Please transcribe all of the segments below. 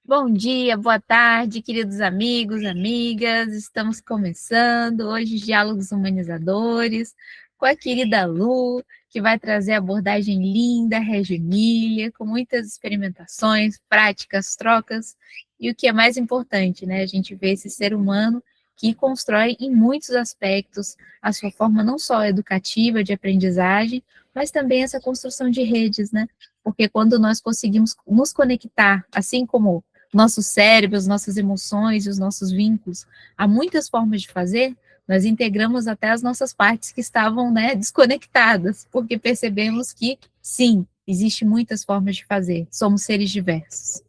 Bom dia, boa tarde, queridos amigos, amigas. Estamos começando hoje os Diálogos Humanizadores com a querida Lu, que vai trazer a abordagem linda, Reggio Emília, com muitas experimentações, práticas, trocas e o que é mais importante, né? A gente vê esse ser humano que constrói em muitos aspectos a sua forma não só educativa de aprendizagem, mas também essa construção de redes, né? Porque quando nós conseguimos nos conectar, assim como nossos cérebros, nossas emoções e os nossos vínculos. Há muitas formas de fazer, nós integramos até as nossas partes que estavam, né, desconectadas, porque percebemos que, sim, existem muitas formas de fazer, somos seres diversos.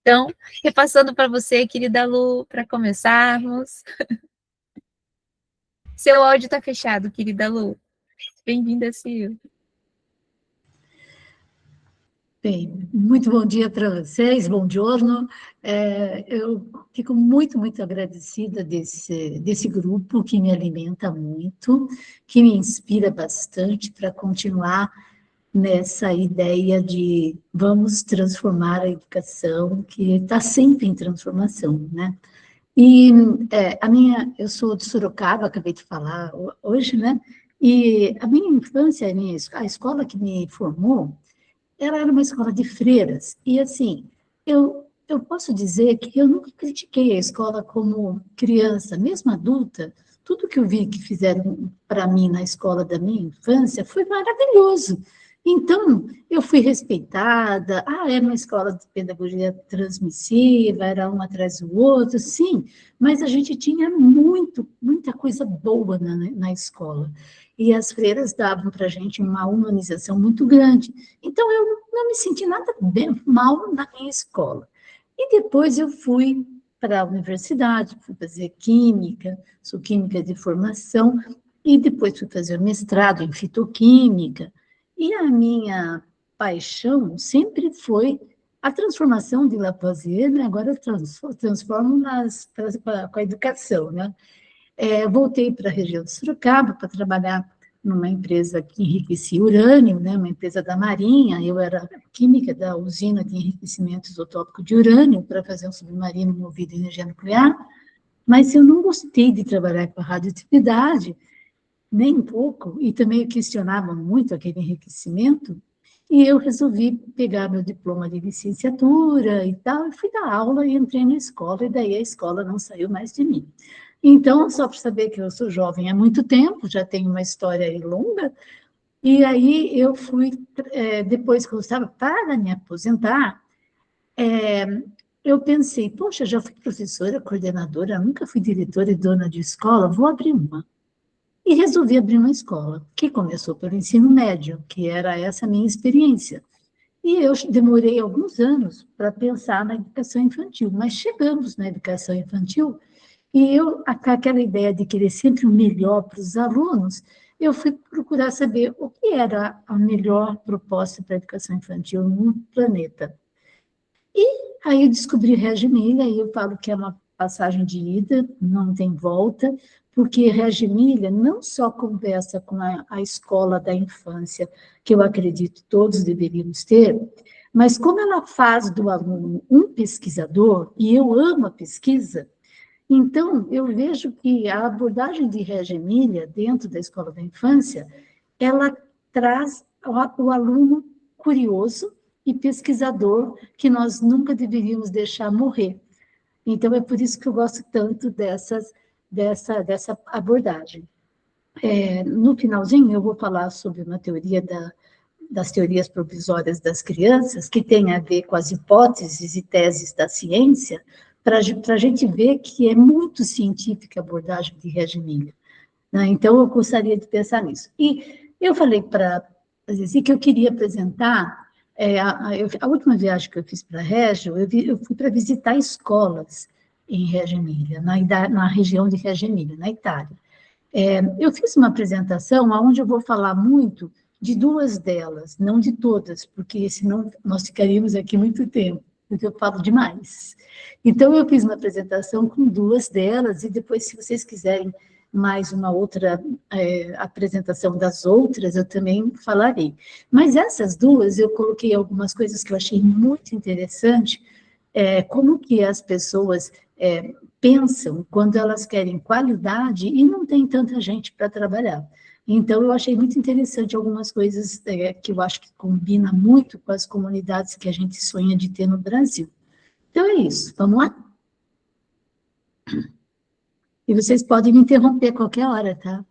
Então, repassando para você, querida Lu, para começarmos. Seu áudio está fechado, querida Lu. Bem-vinda, Sil. Bem, muito bom dia para vocês, bom giorno. Eu fico muito agradecida desse grupo que me alimenta muito, que me inspira bastante para continuar nessa ideia de vamos transformar a educação, que está sempre em transformação, né? E eu sou de Sorocaba, acabei de falar hoje, né? E a minha infância, a escola que me formou, ela era uma escola de freiras, e assim, eu posso dizer que eu nunca critiquei a escola como criança, mesmo adulta, tudo que eu vi que fizeram para mim na escola da minha infância foi maravilhoso. Então, eu fui respeitada, era uma escola de pedagogia transmissiva, era um atrás do outro, sim, mas a gente tinha muita coisa boa na escola. E as freiras davam para a gente uma humanização muito grande. Então, eu não me senti nada mal na minha escola. E depois eu fui para a universidade, fui fazer química, sou química de formação, e depois fui fazer mestrado em fitoquímica. E a minha paixão sempre foi a transformação de Lavoisier, né? Agora eu transformo com a educação, né? Voltei para a região de Sorocaba para trabalhar numa empresa que enriquecia urânio, né, uma empresa da Marinha. Eu era química da usina de enriquecimento isotópico de urânio para fazer um submarino movido a energia nuclear, mas eu não gostei de trabalhar com a radioatividade, nem um pouco, e também questionava muito aquele enriquecimento, e eu resolvi pegar meu diploma de licenciatura e tal, e fui dar aula e entrei na escola, e daí a escola não saiu mais de mim. Então, só para saber que eu sou jovem há muito tempo, já tenho uma história longa, e aí eu fui, depois que eu estava para me aposentar, eu pensei, poxa, já fui professora, coordenadora, nunca fui diretora e dona de escola, vou abrir uma. E resolvi abrir uma escola, que começou pelo ensino médio, que era essa a minha experiência. E eu demorei alguns anos para pensar na educação infantil, mas chegamos na educação infantil e eu, com aquela ideia de querer sempre o melhor para os alunos, eu fui procurar saber o que era a melhor proposta para a educação infantil no planeta. E aí eu descobri Reggio Emília, e eu falo que é uma passagem de ida, não tem volta, porque Reggio Emília não só conversa com a escola da infância, que eu acredito todos deveríamos ter, mas como ela faz do aluno um pesquisador, e eu amo a pesquisa, então eu vejo que a abordagem de Reggio Emília, dentro da escola da infância, ela traz o aluno curioso e pesquisador que nós nunca deveríamos deixar morrer. Então, é por isso que eu gosto tanto dessa abordagem. No finalzinho, eu vou falar sobre uma teoria das teorias provisórias das crianças, que tem a ver com as hipóteses e teses da ciência, para a gente ver que é muito científica a abordagem de Reggio Emília, né? Então, eu gostaria de pensar nisso. E eu falei para a Zizi que eu queria apresentar, a última viagem que eu fiz para Reggio, eu fui para visitar escolas em Reggio Emília, na região de Reggio Emília, na Itália. Eu fiz uma apresentação onde eu vou falar muito de duas delas, não de todas, porque senão nós ficaríamos aqui muito tempo, porque eu falo demais. Então, eu fiz uma apresentação com duas delas, e depois, se vocês quiserem mais uma outra apresentação das outras, eu também falarei. Mas essas duas, eu coloquei algumas coisas que eu achei muito interessante, como que as pessoas pensam quando elas querem qualidade e não tem tanta gente para trabalhar. Então, eu achei muito interessante algumas coisas que eu acho que combina muito com as comunidades que a gente sonha de ter no Brasil. Então, é isso. Vamos lá? E vocês podem me interromper a qualquer hora, tá?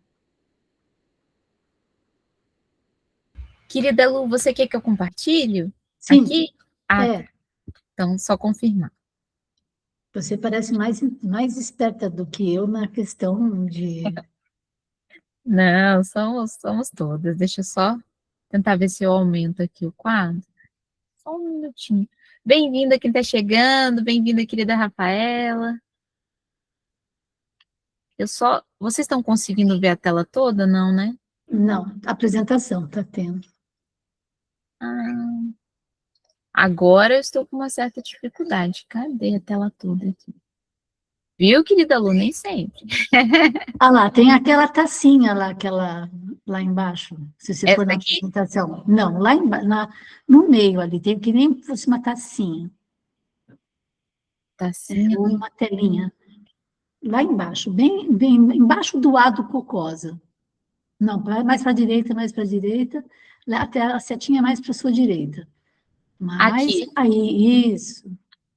Querida Lu, você quer que eu compartilhe Sim, aqui? Ah, tá. é. Então, só confirmar. Você parece mais esperta do que eu na questão de... Não, somos todas. Deixa eu só tentar ver se eu aumento aqui o quadro. Só um minutinho. Bem-vinda quem está chegando, bem-vinda, querida Rafaela. Vocês estão conseguindo ver a tela toda, não, né? Não, apresentação está tendo. Ah, agora eu estou com uma certa dificuldade. Cadê a tela toda aqui? Viu, querida Lu? Nem sempre. Ah lá, tem aquela tacinha lá, lá embaixo, se você for Essa na aqui? apresentação. Não, lá no meio ali, tem que nem fosse uma tacinha, Tacinha ou no... uma telinha. Lá embaixo, bem embaixo do A do Cocosa. Não, mais para a direita, mais para a direita, lá até a setinha mais para a sua direita. Mas Aqui. aí, isso.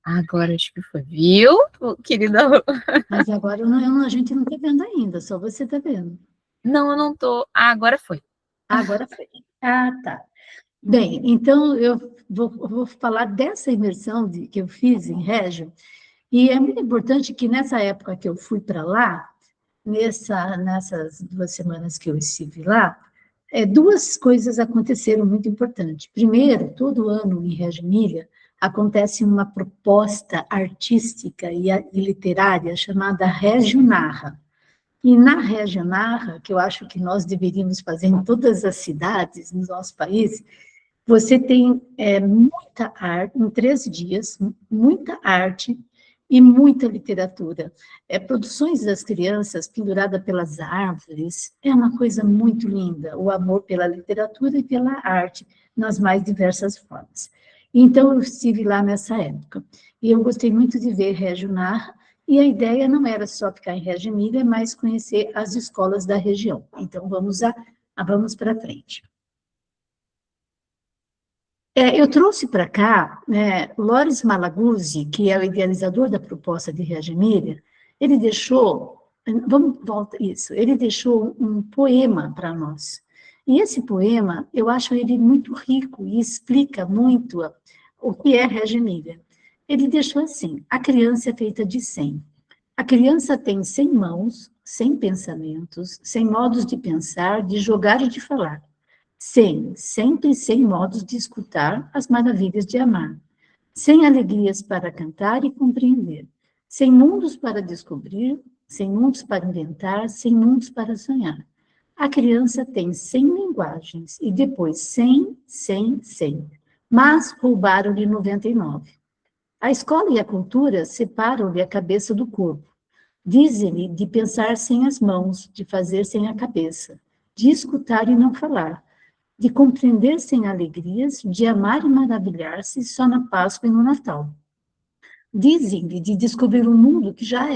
Agora acho que foi. Viu, querida Lu? Mas agora a gente não está vendo ainda, só você está vendo. Não, eu não tô. Ah, agora foi. Agora foi. Ah, tá. Bem, então eu vou falar dessa imersão que eu fiz em Régio, e é muito importante que nessa época que eu fui para lá, nessas 2 semanas que eu estive lá, duas coisas aconteceram muito importantes. Primeiro, todo ano em Reggio Emilia acontece uma proposta artística e literária chamada Reggio Narra. E na Reggio Narra, que eu acho que nós deveríamos fazer em todas as cidades no nosso país, você tem muita arte, em 3 dias, muita arte e muita literatura. Produções das crianças pendurada pelas árvores, é uma coisa muito linda, o amor pela literatura e pela arte, nas mais diversas formas. Então, eu estive lá nessa época, e eu gostei muito de ver Régio Narra, e a ideia não era só ficar em Reggio Emilia, mas conhecer as escolas da região. Então, vamos para frente. Eu trouxe para cá, né, Loris Malaguzzi, que é o idealizador da proposta de Reggio Emilia, ele deixou, ele deixou um poema para nós. E esse poema, eu acho ele muito rico e explica muito o que é Reggio Emilia. Ele deixou assim: a criança é feita de 100. A criança tem 100 mãos, 100 pensamentos, 100 modos de pensar, de jogar e de falar. 100, sempre 100 modos de escutar as maravilhas de amar. 100 alegrias para cantar e compreender. 100 mundos para descobrir, 100 mundos para inventar, 100 mundos para sonhar. A criança tem 100 linguagens e depois 100, 100, 100. Mas roubaram-lhe 99. A escola e a cultura separam-lhe a cabeça do corpo. Dizem-lhe de pensar sem as mãos, de fazer sem a cabeça, de escutar e não falar, de compreender sem alegrias, de amar e maravilhar-se só na Páscoa e no Natal. Dizem-lhe de descobrir um mundo que já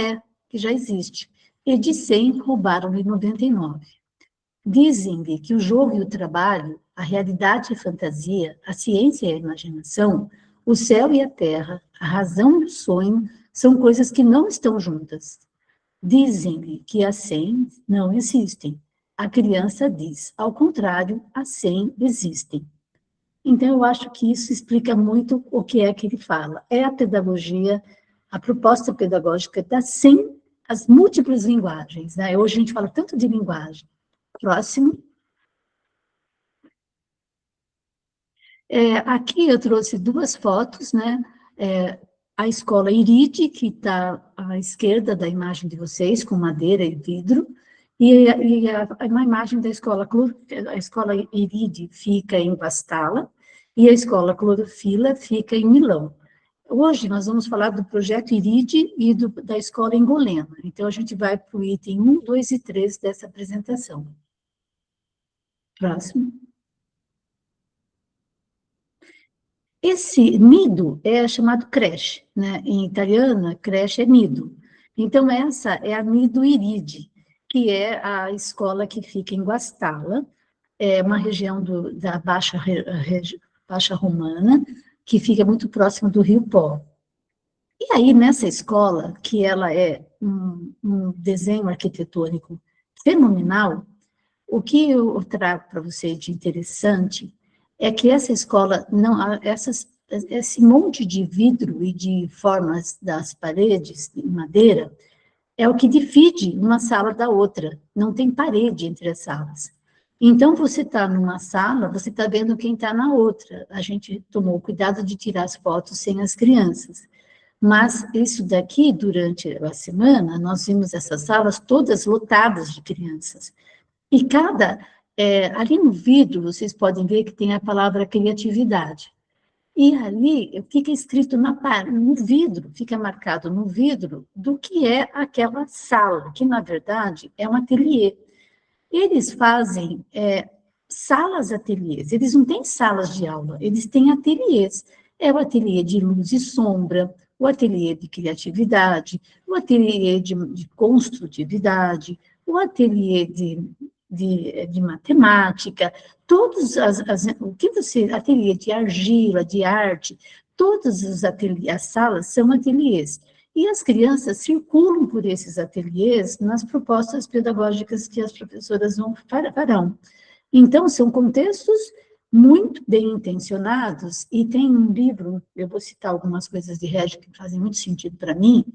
existe, e de 100 roubaram-lhe 99. Dizem-lhe que o jogo e o trabalho, a realidade e a fantasia, a ciência e a imaginação, o céu e a terra, a razão e o sonho, são coisas que não estão juntas. Dizem-lhe que as 100 não existem. A criança diz, ao contrário, as 100 existem. Então, eu acho que isso explica muito o que é que ele fala. É a pedagogia, a proposta pedagógica das 100, as múltiplas linguagens, né? Hoje a gente fala tanto de linguagem. Próximo. Aqui eu trouxe 2 fotos, né? A escola Iride, que está à esquerda da imagem de vocês, com madeira e vidro, uma imagem da escola, a escola Iride fica em Vastala, e a escola Clorofila fica em Milão. Hoje nós vamos falar do projeto Iride e da escola Engolena, então a gente vai para o item 1, 2 e 3 dessa apresentação. Próximo. Esse nido é chamado creche, né? Em italiano, creche é nido. Então, essa é a Nido Iride, que é a escola que fica em Guastalla, é uma região da Baixa Romana, que fica muito próximo do Rio Pó. E aí, nessa escola, que ela é um desenho arquitetônico fenomenal, o que eu trago para você de interessante é que essa escola, não, esse monte de vidro e de formas das paredes de madeira é o que divide uma sala da outra, não tem parede entre as salas. Então, você está numa sala, você está vendo quem está na outra. A gente tomou cuidado de tirar as fotos sem as crianças. Mas isso daqui, durante a semana, nós vimos essas salas todas lotadas de crianças. E ali no vidro, vocês podem ver que tem a palavra criatividade. E ali fica escrito no vidro, fica marcado no vidro do que é aquela sala, que na verdade é um ateliê. Eles fazem salas-ateliês, eles não têm salas de aula, eles têm ateliês. É o ateliê de luz e sombra, o ateliê de criatividade, o ateliê de construtividade, o ateliê de matemática, o que você, ateliê de argila, de arte, todos os ateliês, as salas são ateliês. E as crianças circulam por esses ateliês nas propostas pedagógicas que as professoras farão. Então, são contextos muito bem intencionados, e tem um livro, eu vou citar algumas coisas de Régio que fazem muito sentido para mim,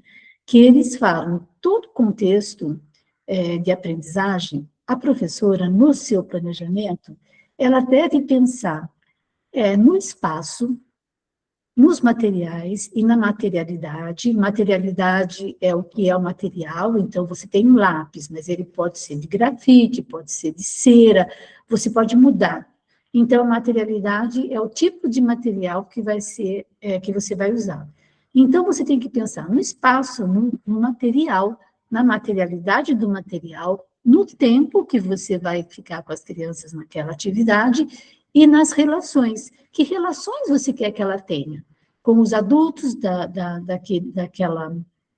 que eles falam, todo contexto de aprendizagem, a professora, no seu planejamento, ela deve pensar no espaço, nos materiais e na materialidade. Materialidade é o que é o material, então você tem um lápis, mas ele pode ser de grafite, pode ser de cera, você pode mudar. Então, a materialidade é o tipo de material que que você vai usar. Então, você tem que pensar no espaço, no material, na materialidade do material, no tempo que você vai ficar com as crianças naquela atividade e nas relações. Que relações você quer que ela tenha? Com os adultos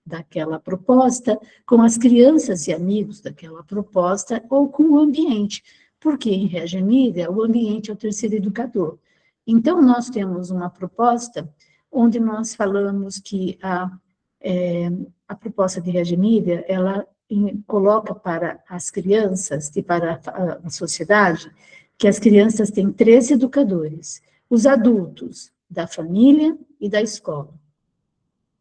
daquela proposta, com as crianças e amigos daquela proposta, ou com o ambiente, porque em Reggio Emília o ambiente é o terceiro educador. Então, nós temos uma proposta onde nós falamos que a proposta de Reggio Emília, ela coloca para as crianças e para a sociedade que as crianças têm 3 educadores, os adultos da família e da escola.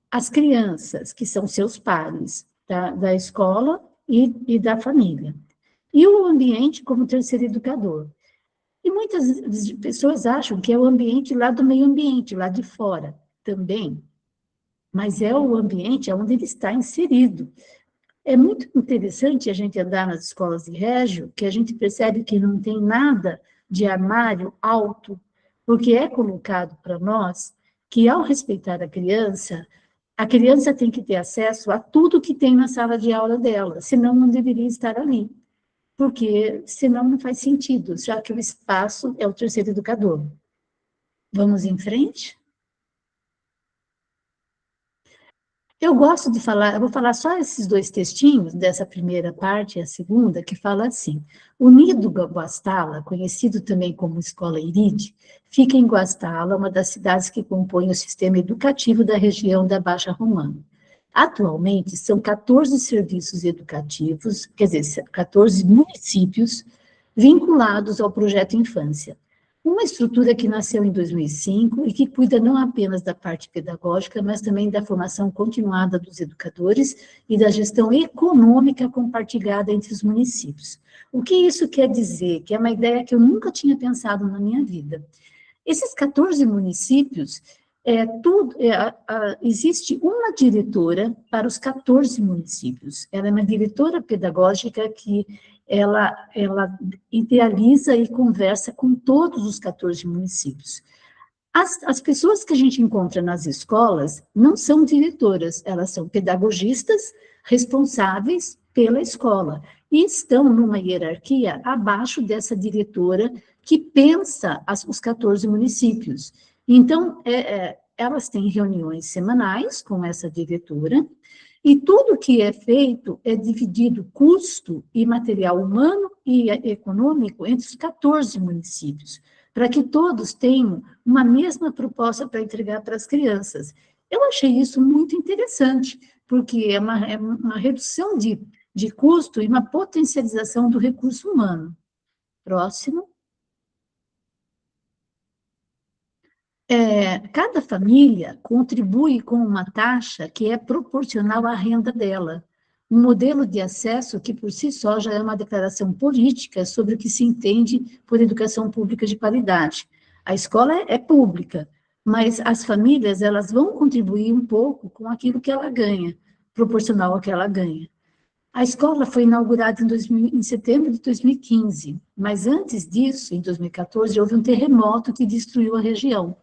As crianças, que são seus pares, da escola e da família. E o ambiente como terceiro educador. E muitas pessoas acham que é o ambiente lá do meio ambiente, lá de fora, também. Mas é o ambiente onde ele está inserido. É muito interessante a gente andar nas escolas de Régio, que a gente percebe que não tem nada de armário alto, porque é colocado para nós que, ao respeitar a criança tem que ter acesso a tudo que tem na sala de aula dela, senão não deveria estar ali, porque senão não faz sentido, já que o espaço é o terceiro educador. Vamos em frente? Eu gosto de falar, eu vou falar só esses 2 textinhos, dessa primeira parte e a segunda, que fala assim: o Nido Guastalla, conhecido também como Escola Iride, fica em Guastalla, uma das cidades que compõem o sistema educativo da região da Baixa Romana. Atualmente, são 14 serviços educativos, quer dizer, 14 municípios vinculados ao projeto Infância. Uma estrutura que nasceu em 2005 e que cuida não apenas da parte pedagógica, mas também da formação continuada dos educadores e da gestão econômica compartilhada entre os municípios. O que isso quer dizer? Que é uma ideia que eu nunca tinha pensado na minha vida. Esses 14 municípios, existe uma diretora para os 14 municípios. Ela é uma diretora pedagógica que ela idealiza e conversa com todos os 14 municípios. As pessoas que a gente encontra nas escolas não são diretoras, elas são pedagogistas responsáveis pela escola e estão numa hierarquia abaixo dessa diretora que pensa os 14 municípios. Então, elas têm reuniões semanais com essa diretora, e tudo que é feito é dividido custo e material humano e econômico entre os 14 municípios, para que todos tenham uma mesma proposta para entregar para as crianças. Eu achei isso muito interessante, porque é uma redução de custo e uma potencialização do recurso humano. Próximo. Cada família contribui com uma taxa que é proporcional à renda dela. Um modelo de acesso que, por si só, já é uma declaração política sobre o que se entende por educação pública de qualidade. A escola é pública, mas as famílias elas vão contribuir um pouco com aquilo que ela ganha, proporcional ao que ela ganha. A escola foi inaugurada em setembro de 2015, mas antes disso, em 2014, houve um terremoto que destruiu a região.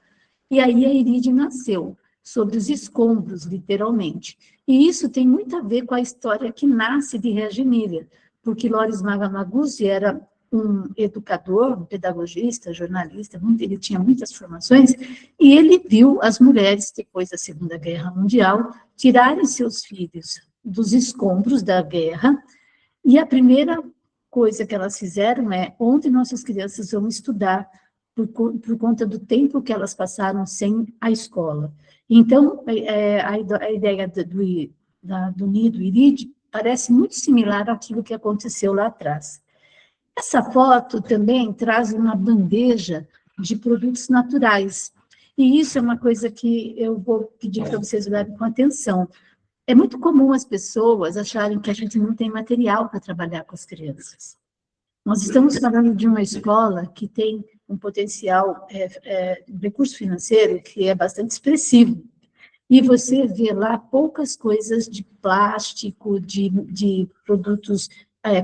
E aí a Iride nasceu, sobre os escombros, literalmente. E isso tem muito a ver com a história que nasce de Reggio Emília, porque Loris Maguzzi era um educador, um pedagogista, jornalista, ele tinha muitas formações, e ele viu as mulheres, depois da Segunda Guerra Mundial, tirarem seus filhos dos escombros da guerra, e a primeira coisa que elas fizeram é, onde nossas crianças vão estudar, por conta do tempo que elas passaram sem a escola. Então, a ideia do Nido Iride parece muito similar àquilo que aconteceu lá atrás. Essa foto também traz uma bandeja de produtos naturais, e isso é uma coisa que eu vou pedir para vocês olharem com atenção. É muito comum as pessoas acharem que a gente não tem material para trabalhar com as crianças. Nós estamos falando de uma escola que tem um potencial, recurso financeiro que é bastante expressivo. E você vê lá poucas coisas de plástico, de produtos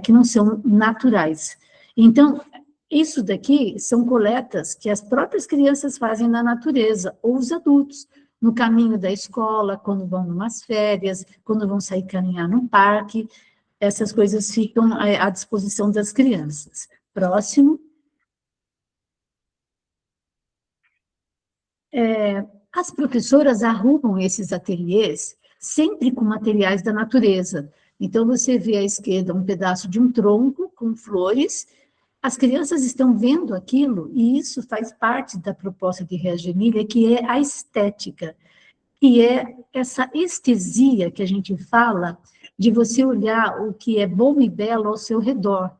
que não são naturais. Então, isso daqui são coletas que as próprias crianças fazem na natureza, ou os adultos, no caminho da escola, quando vão umas férias, quando vão sair caminhar no parque, essas coisas ficam à disposição das crianças. Próximo. As professoras arrumam esses ateliês sempre com materiais da natureza. Então, você vê à esquerda um pedaço de um tronco com flores, as crianças estão vendo aquilo, e isso faz parte da proposta de Reggio Emília, que é a estética, que é essa estesia que a gente fala, de você olhar o que é bom e belo ao seu redor.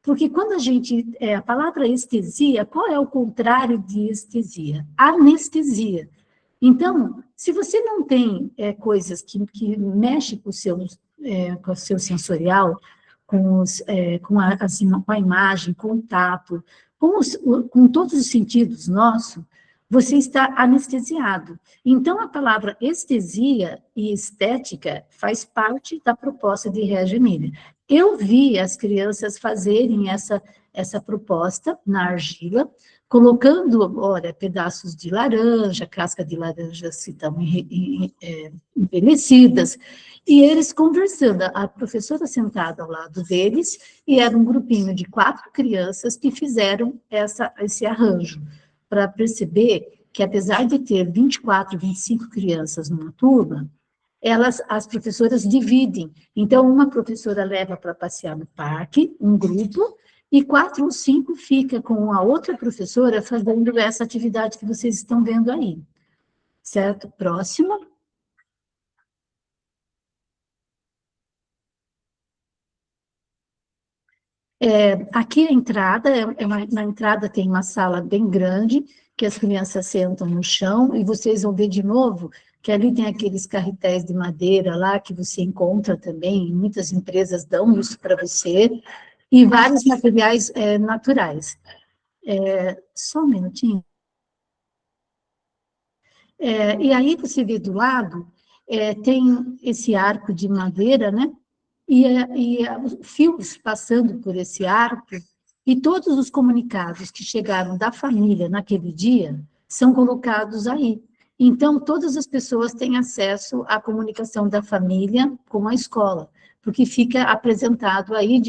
Porque quando a palavra estesia, qual é o contrário de estesia? Anestesia. Então, se você não tem coisas que mexem com o seu sensorial, com a imagem, com o tato, com todos os sentidos nossos, você está anestesiado. Então, a palavra estesia e estética faz parte da proposta de Reggio Emília. Eu vi as crianças fazerem essa proposta na argila, colocando, olha, pedaços de laranja, casca de laranja se estão envelhecidas, e eles conversando, a professora sentada ao lado deles, e era um grupinho de 4 crianças que fizeram esse arranjo, para perceber que, apesar de ter 24, 25 crianças numa turma, as professoras dividem. Então, uma professora leva para passear no parque, um grupo, e 4 ou 5 fica com a outra professora fazendo essa atividade que vocês estão vendo aí. Certo? Próximo. Aqui a entrada, na entrada tem uma sala bem grande, que as crianças sentam no chão, e vocês vão ver de novo que ali tem aqueles carretéis de madeira lá, que você encontra também, muitas empresas dão isso para você, e vários materiais naturais. Só um minutinho. E aí você vê do lado, tem esse arco de madeira, né? E fios passando por esse arco, e todos os comunicados que chegaram da família naquele dia são colocados aí. Então, todas as pessoas têm acesso à comunicação da família com a escola, porque fica apresentado aí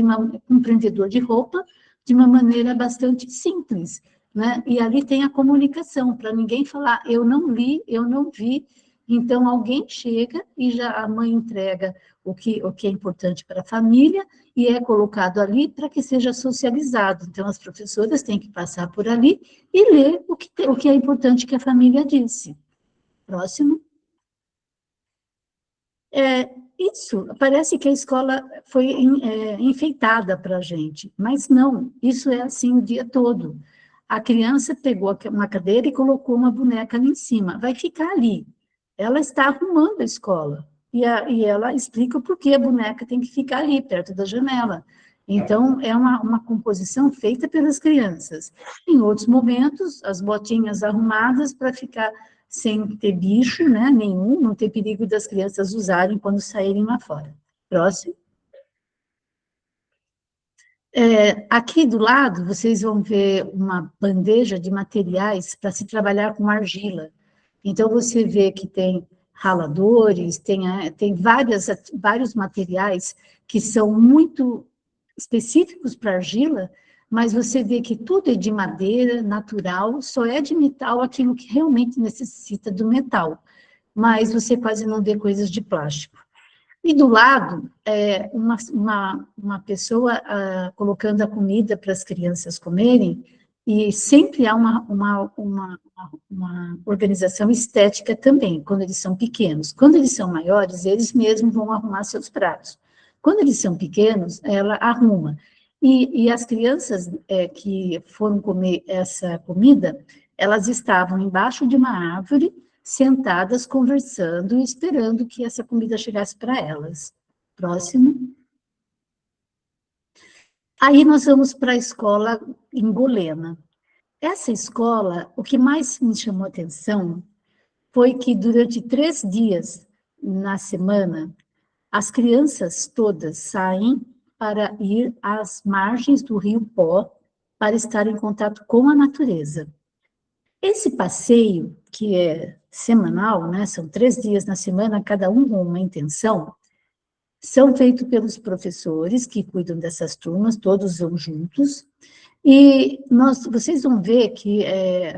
um prendedor de roupa de uma maneira bastante simples, né? E ali tem a comunicação, para ninguém falar, eu não li, eu não vi. Então, alguém chega e já a mãe entrega o que é importante para a família e é colocado ali para que seja socializado. Então, as professoras têm que passar por ali e ler o que é importante que a família disse. Próximo. Isso, parece que a escola foi enfeitada para a gente, mas não, isso é assim o dia todo. A criança pegou uma cadeira e colocou uma boneca ali em cima, vai ficar ali. Ela está arrumando a escola, e ela explica o porquê a boneca tem que ficar ali, perto da janela. Então, é uma composição feita pelas crianças. Em outros momentos, as botinhas arrumadas para ficar sem ter bicho, né, nenhum, não ter perigo das crianças usarem quando saírem lá fora. Próximo. Aqui do lado, vocês vão ver uma bandeja de materiais para se trabalhar com argila. Então, você vê que tem raladores, tem vários materiais que são muito específicos para argila, mas você vê que tudo é de madeira, natural, só é de metal aquilo que realmente necessita do metal, mas você quase não vê coisas de plástico. E do lado, uma pessoa colocando a comida para as crianças comerem, e sempre há uma organização estética também, quando eles são pequenos. Quando eles são maiores, eles mesmos vão arrumar seus pratos. Quando eles são pequenos, ela arruma. E as crianças que foram comer essa comida, elas estavam embaixo de uma árvore, sentadas, conversando e esperando que essa comida chegasse para elas. Próximo. Aí nós vamos para a escola em Golena. Essa escola, o que mais me chamou a atenção foi que durante 3 dias na semana, as crianças todas saem para ir às margens do Rio Pó para estar em contato com a natureza. Esse passeio, que é semanal, né, são 3 dias na semana, cada um com uma intenção, são feitos pelos professores que cuidam dessas turmas, todos vão juntos, e vocês vão ver que,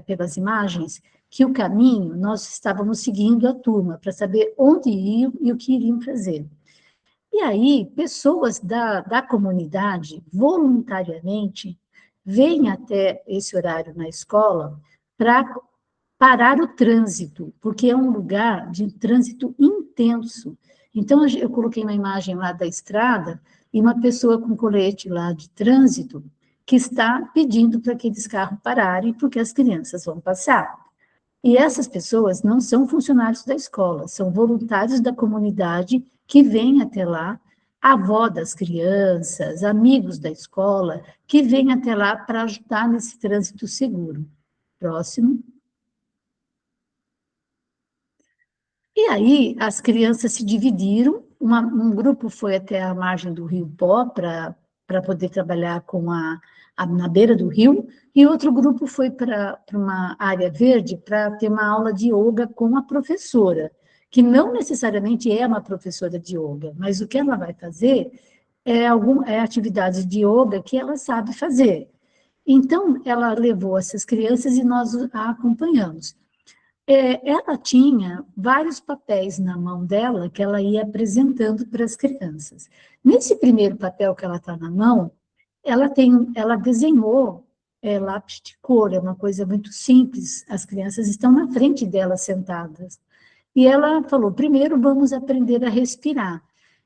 pelas imagens, que o caminho, nós estávamos seguindo a turma, para saber onde iam e o que iriam fazer. E aí, pessoas da comunidade, voluntariamente, vêm até esse horário na escola para parar o trânsito, porque é um lugar de trânsito intenso. Então, eu coloquei uma imagem lá da estrada e uma pessoa com colete lá de trânsito que está pedindo para aqueles carros pararem, porque as crianças vão passar. E essas pessoas não são funcionários da escola, são voluntários da comunidade que vêm até lá, a avó das crianças, amigos da escola, que vêm até lá para ajudar nesse trânsito seguro. Próximo. E aí as crianças se dividiram, um grupo foi até a margem do Rio Pó para poder trabalhar na beira do rio, e outro grupo foi para uma área verde para ter uma aula de yoga com a professora, que não necessariamente é uma professora de yoga, mas o que ela vai fazer é atividades de yoga que ela sabe fazer. Então, ela levou essas crianças e nós a acompanhamos. Ela tinha vários papéis na mão dela que ela ia apresentando para as crianças. Nesse primeiro papel que ela está na mão, ela desenhou lápis de cor, é uma coisa muito simples, as crianças estão na frente dela sentadas. E ela falou, primeiro vamos aprender a respirar.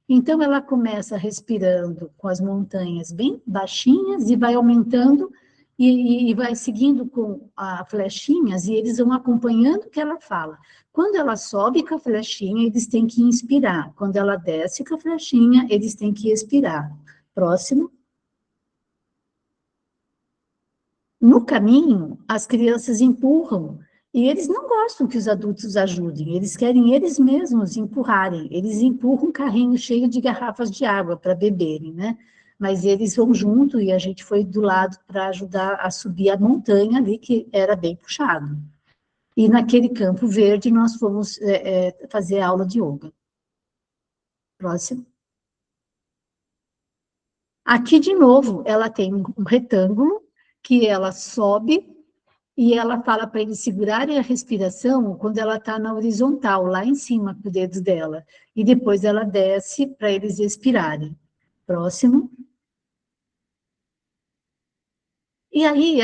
Então, ela começa respirando com as montanhas bem baixinhas e vai aumentando e vai seguindo com flechinhas, e eles vão acompanhando o que ela fala. Quando ela sobe com a flechinha, eles têm que inspirar. Quando ela desce com a flechinha, eles têm que expirar. Próximo. No caminho, as crianças empurram, e eles não gostam que os adultos ajudem, eles querem eles mesmos empurrarem. Eles empurram um carrinho cheio de garrafas de água para beberem, né? Mas eles vão junto e a gente foi do lado para ajudar a subir a montanha ali, que era bem puxado. E naquele campo verde nós fomos fazer aula de yoga. Próximo. Aqui, de novo, ela tem um retângulo que ela sobe e ela fala para eles segurarem a respiração quando ela está na horizontal, lá em cima, com o dedo dela. E depois ela desce para eles expirarem. Próximo. E aí,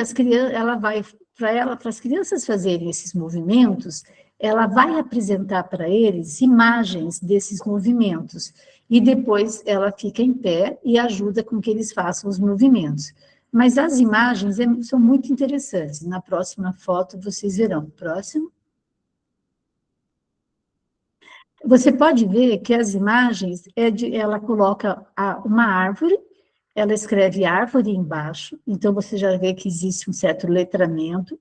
ela vai, para as crianças fazerem esses movimentos, ela vai apresentar para eles imagens desses movimentos. E depois ela fica em pé e ajuda com que eles façam os movimentos. Mas as imagens são muito interessantes. Na próxima foto vocês verão. Próximo. Você pode ver que as imagens, ela coloca uma árvore, ela escreve árvore embaixo, então você já vê que existe um certo letramento,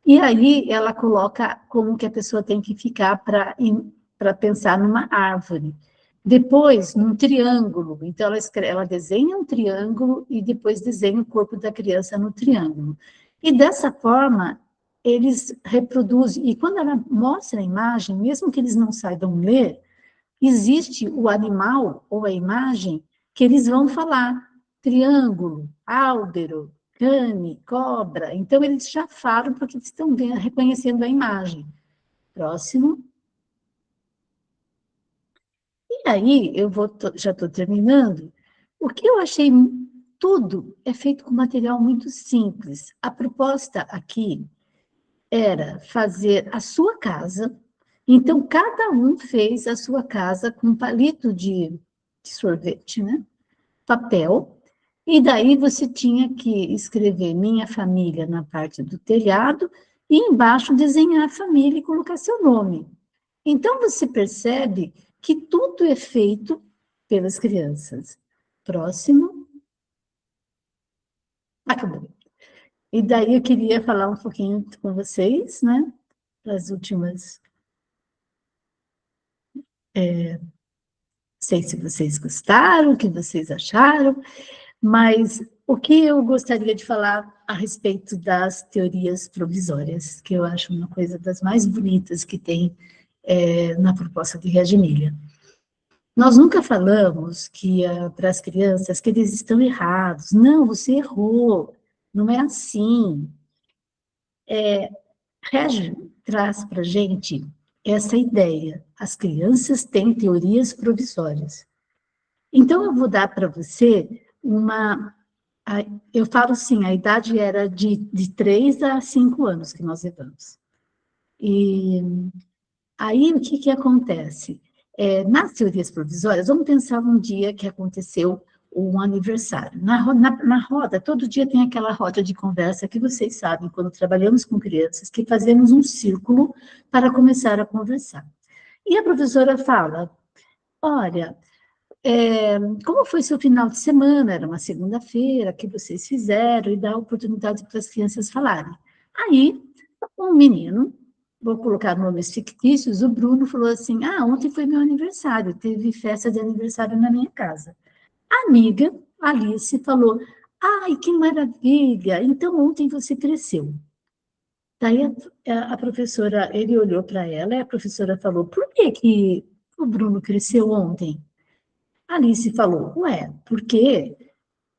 e aí ela coloca como que a pessoa tem que ficar para pensar numa árvore. Depois, num triângulo, então ela desenha um triângulo e depois desenha o corpo da criança no triângulo. E dessa forma, eles reproduzem, e quando ela mostra a imagem, mesmo que eles não saibam ler, existe o animal ou a imagem que eles vão falar, triângulo, álbero, cane, cobra, então eles já falam porque eles estão reconhecendo a imagem. Próximo. E aí, já estou terminando, o que eu achei, tudo é feito com material muito simples. A proposta aqui era fazer a sua casa, então cada um fez a sua casa com palito de sorvete, né? Papel, e daí você tinha que escrever minha família na parte do telhado e embaixo desenhar a família e colocar seu nome. Então você percebe que tudo é feito pelas crianças. Próximo. Acabou. E daí eu queria falar um pouquinho com vocês, né? Das últimas. Não sei se vocês gostaram, o que vocês acharam, mas o que eu gostaria de falar a respeito das teorias provisórias, que eu acho uma coisa das mais bonitas que tem na proposta de Reggio Emilia. Nós nunca falamos que para as crianças que eles estão errados. Não, você errou, não é assim. Reggio traz para a gente essa ideia. As crianças têm teorias provisórias. Então, eu vou dar para você eu falo assim, a idade era de 3 a 5 anos que nós levamos. E aí, o que acontece? Nas teorias provisórias, vamos pensar um dia que aconteceu um aniversário. Na roda, todo dia tem aquela roda de conversa que vocês sabem, quando trabalhamos com crianças, que fazemos um círculo para começar a conversar. E a professora fala, olha, como foi seu final de semana? Era uma segunda-feira, que vocês fizeram, e dá oportunidade para as crianças falarem. Aí, um menino, vou colocar nomes fictícios, o Bruno falou assim, ontem foi meu aniversário, teve festa de aniversário na minha casa. A amiga, Alice, falou, ai, que maravilha, então ontem você cresceu. Daí a professora, ele olhou para ela e a professora falou, por que o Bruno cresceu ontem? Alice falou, porque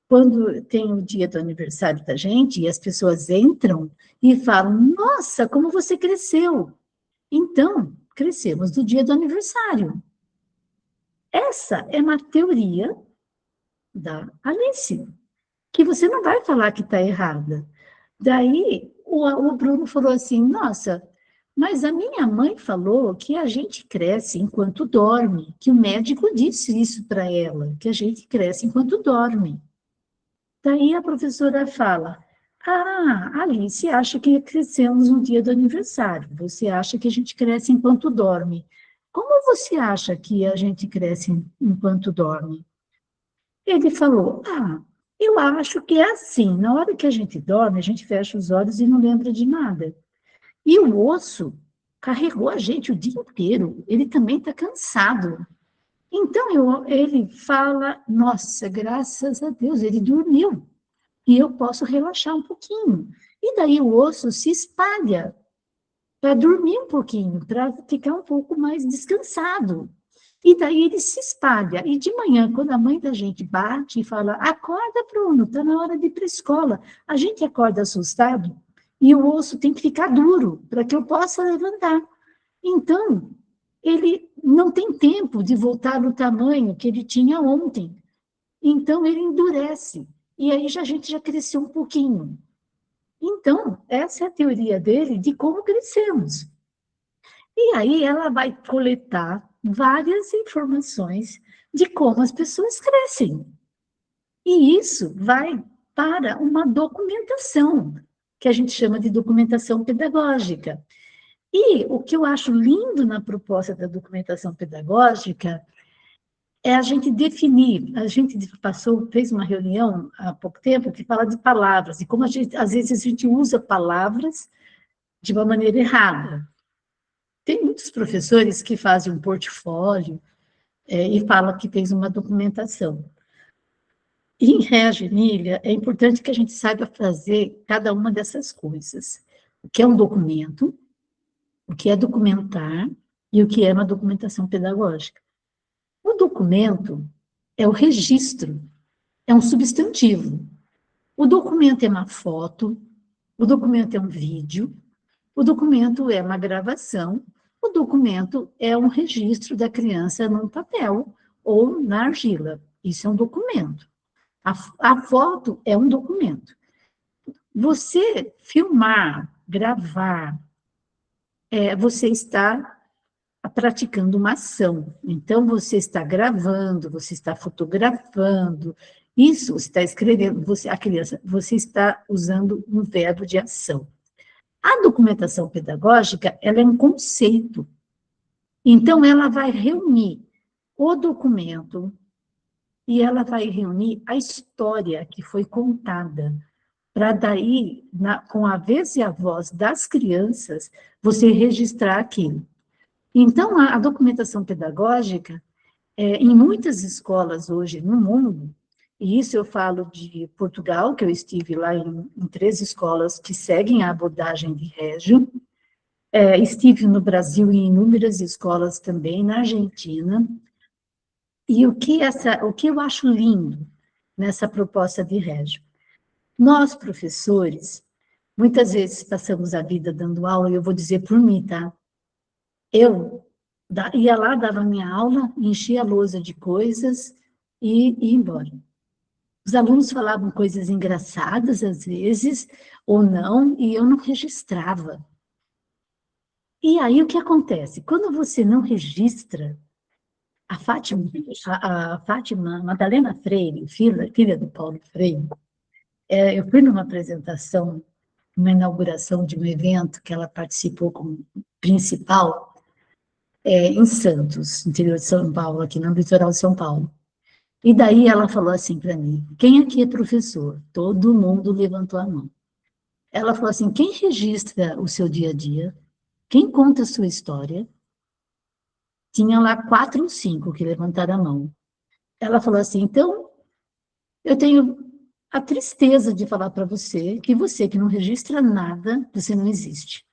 quando tem o dia do aniversário da gente e as pessoas entram e falam, nossa, como você cresceu. Então, crescemos do dia do aniversário. Essa é uma teoria da Alice, que você não vai falar que está errada. Daí, o Bruno falou assim, nossa, mas a minha mãe falou que a gente cresce enquanto dorme, que o médico disse isso para ela, que a gente cresce enquanto dorme. Daí a professora fala, Alice acha que crescemos no dia do aniversário, você acha que a gente cresce enquanto dorme. Como você acha que a gente cresce enquanto dorme? Ele falou, eu acho que é assim, na hora que a gente dorme, a gente fecha os olhos e não lembra de nada. E o osso carregou a gente o dia inteiro, ele também está cansado. Então, ele fala, nossa, graças a Deus, ele dormiu. E eu posso relaxar um pouquinho. E daí o osso se espalha para dormir um pouquinho, para ficar um pouco mais descansado. E daí ele se espalha. E de manhã, quando a mãe da gente bate e fala, acorda, Bruno, está na hora de ir para a escola. A gente acorda assustado, e o osso tem que ficar duro para que eu possa levantar. Então, ele não tem tempo de voltar no tamanho que ele tinha ontem. Então, ele endurece. E aí a gente já cresceu um pouquinho. Então, essa é a teoria dele de como crescemos. E aí ela vai coletar várias informações de como as pessoas crescem. E isso vai para uma documentação, que a gente chama de documentação pedagógica. E o que eu acho lindo na proposta da documentação pedagógica é a gente definir, a gente fez uma reunião há pouco tempo que fala de palavras, e como às vezes a gente usa palavras de uma maneira errada. Tem muitos professores que fazem um portfólio e falam que fez uma documentação. E em Reggio Emília, é importante que a gente saiba fazer cada uma dessas coisas. O que é um documento, o que é documentar e o que é uma documentação pedagógica. O documento é o registro, é um substantivo. O documento é uma foto, o documento é um vídeo, o documento é uma gravação, o documento é um registro da criança num papel ou na argila. Isso é um documento. A foto é um documento. Você filmar, gravar, você está praticando uma ação. Então, você está gravando, você está fotografando, isso você está escrevendo, a criança, você está usando um verbo de ação. A documentação pedagógica, ela é um conceito. Então, ela vai reunir o documento e ela vai reunir a história que foi contada, para daí, com a vez e a voz das crianças, você registrar aquilo. Então, a documentação pedagógica, em muitas escolas hoje no mundo, e isso eu falo de Portugal, que eu estive lá em 3 escolas que seguem a abordagem de Reggio, estive no Brasil em inúmeras escolas também, na Argentina, e o que eu acho lindo nessa proposta de Reggio? Nós, professores, muitas vezes passamos a vida dando aula, e eu vou dizer por mim, tá? Eu ia lá, dava minha aula, enchia a lousa de coisas e ia embora. Os alunos falavam coisas engraçadas, às vezes, ou não, e eu não registrava. E aí, o que acontece? Quando você não registra, a Fátima Madalena Freire, filha do Paulo Freire, eu fui numa apresentação, uma inauguração de um evento que ela participou como principal, em Santos, interior de São Paulo, aqui no litoral de São Paulo. E daí ela falou assim para mim, quem aqui é professor? Todo mundo levantou a mão. Ela falou assim, quem registra o seu dia a dia? Quem conta a sua história? Tinha lá 4 ou 5 que levantaram a mão. Ela falou assim, então, eu tenho a tristeza de falar para você que não registra nada, você não existe.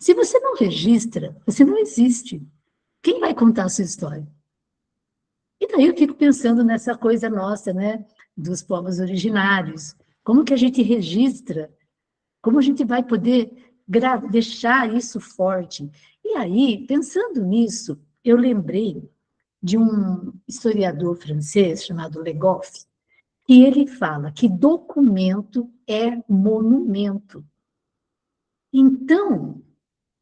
Se você não registra, você não existe. Quem vai contar a sua história? E daí eu fico pensando nessa coisa nossa, né, dos povos originários. Como que a gente registra? Como a gente vai poder deixar isso forte? E aí, pensando nisso, eu lembrei de um historiador francês chamado Le Goff, e ele fala que documento é monumento. Então,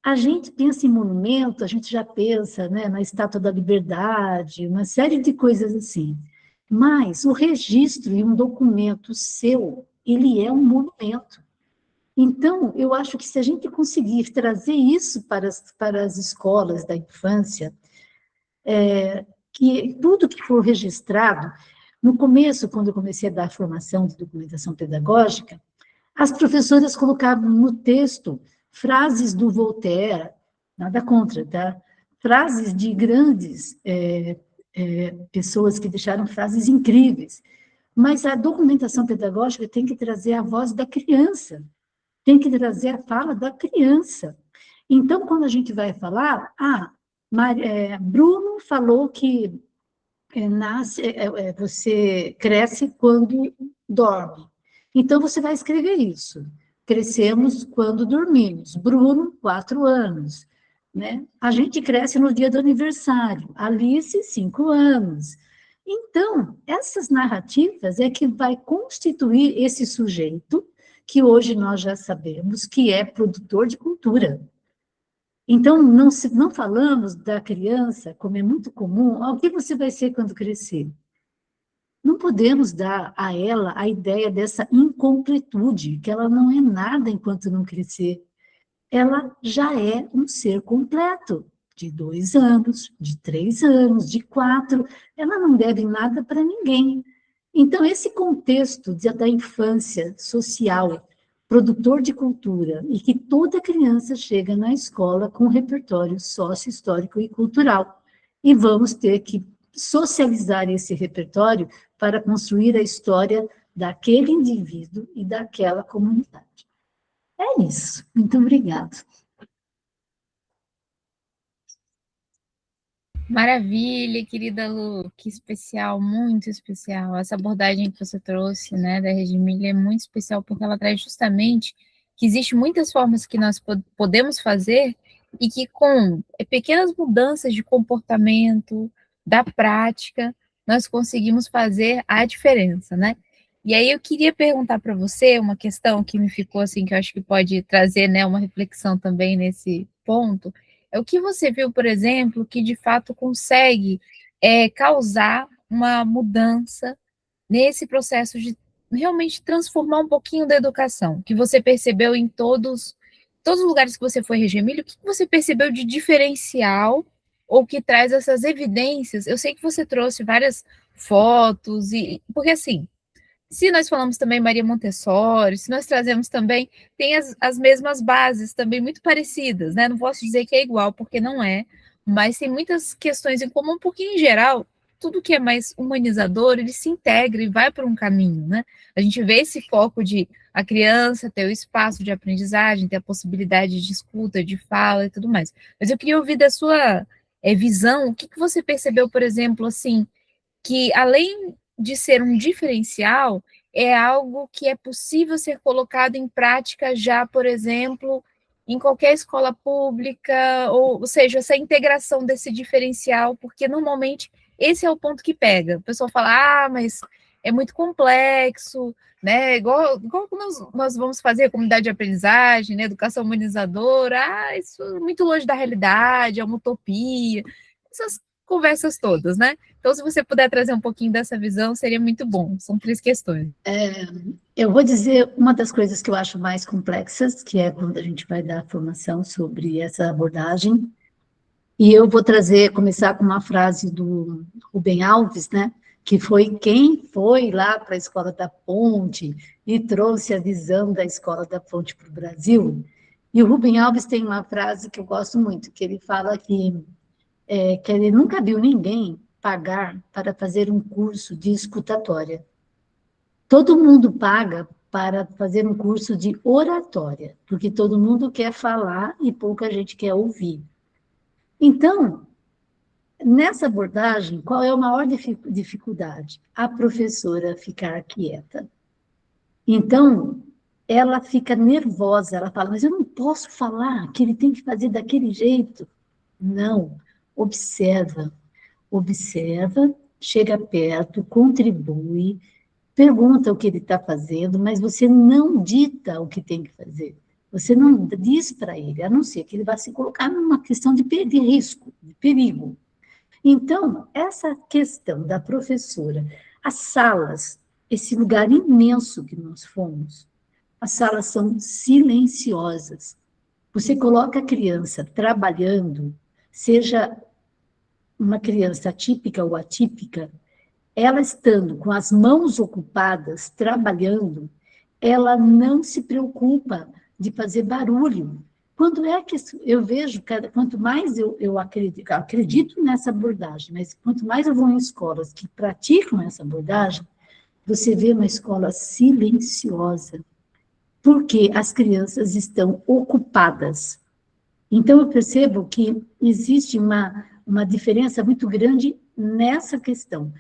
a gente pensa em monumento, a gente já pensa, né, na Estátua da Liberdade, uma série de coisas assim. Mas o registro em um documento seu, ele é um monumento. Então, eu acho que se a gente conseguir trazer isso para as escolas da infância, que tudo que for registrado, no começo, quando eu comecei a dar formação de documentação pedagógica, as professoras colocavam no texto frases do Voltaire, nada contra, tá? Frases de grandes pessoas que deixaram frases incríveis, mas a documentação pedagógica tem que trazer a voz da criança, tem que trazer a fala da criança. Então, quando a gente vai falar, Bruno falou que você cresce quando dorme. Então, você vai escrever isso. crescemos quando dormimos. Bruno, 4 anos. Né? A gente cresce no dia do aniversário. Alice, 5 anos. Então, essas narrativas é que vai constituir esse sujeito que hoje nós já sabemos que é produtor de cultura. Então, não falamos da criança, como é muito comum, o que você vai ser quando crescer? Não podemos dar a ela a ideia dessa incompletude, que ela não é nada enquanto não crescer. Ela já é um ser completo, de 2 anos, de 3 anos, de 4, ela não deve nada para ninguém. Então, esse contexto da infância social, produtor de cultura, e que toda criança chega na escola com um repertório sócio-histórico e cultural. E vamos ter que socializar esse repertório para construir a história daquele indivíduo e daquela comunidade. É isso. Muito obrigada. Maravilha, querida Lu, que especial, muito especial. Essa abordagem que você trouxe, né, da Regimília é muito especial porque ela traz justamente que existem muitas formas que nós podemos fazer e que com pequenas mudanças de comportamento, da prática, nós conseguimos fazer a diferença, né? E aí eu queria perguntar para você uma questão que me ficou assim, que eu acho que pode trazer, né, uma reflexão também nesse ponto, é o que você viu, por exemplo, que de fato consegue causar uma mudança nesse processo de realmente transformar um pouquinho da educação, que você percebeu em todos os lugares que você foi, Regemílio, o que você percebeu de diferencial ou que traz essas evidências? Eu sei que você trouxe várias fotos, porque assim, se nós falamos também Maria Montessori, se nós trazemos também, tem as mesmas bases também muito parecidas, né? Não posso dizer que é igual, porque não é, mas tem muitas questões em comum, porque em geral, tudo que é mais humanizador, ele se integra e vai por um caminho, né? A gente vê esse foco de a criança ter o espaço de aprendizagem, ter a possibilidade de escuta, de fala e tudo mais. Mas eu queria ouvir da sua visão, o que você percebeu, por exemplo, assim, que além de ser um diferencial, é algo que é possível ser colocado em prática já, por exemplo, em qualquer escola pública, ou seja, essa integração desse diferencial, porque normalmente esse é o ponto que pega. O pessoal fala, mas é muito complexo, né? Igual nós vamos fazer a comunidade de aprendizagem, né? Educação humanizadora, isso é muito longe da realidade, é uma utopia. Essas conversas todas, né? Então, se você puder trazer um pouquinho dessa visão, seria muito bom. São 3 questões. Eu vou dizer uma das coisas que eu acho mais complexas, que é quando a gente vai dar formação sobre essa abordagem, e eu vou começar com uma frase do Rubem Alves, né, que foi quem foi lá para a Escola da Ponte e trouxe a visão da Escola da Ponte para o Brasil. E o Rubem Alves tem uma frase que eu gosto muito, que ele fala que ele nunca viu ninguém pagar para fazer um curso de escutatória. Todo mundo paga para fazer um curso de oratória, porque todo mundo quer falar e pouca gente quer ouvir. Então, nessa abordagem, qual é a maior dificuldade? A professora ficar quieta. Então, ela fica nervosa, ela fala, mas eu não posso falar, que ele tem que fazer daquele jeito. Não, observa, chega perto, contribui, pergunta o que ele está fazendo, mas você não dita o que tem que fazer. Você não diz para ele, a não ser que ele vá se colocar numa questão de risco, de perigo. Então, essa questão da professora, as salas, esse lugar imenso que nós fomos, as salas são silenciosas. Você coloca a criança trabalhando, seja uma criança típica ou atípica, ela estando com as mãos ocupadas, trabalhando, ela não se preocupa de fazer barulho. Quando é que eu vejo, quanto mais eu acredito nessa abordagem, mas quanto mais eu vou em escolas que praticam essa abordagem, você vê uma escola silenciosa, porque as crianças estão ocupadas. Então, eu percebo que existe uma diferença muito grande nessa questão.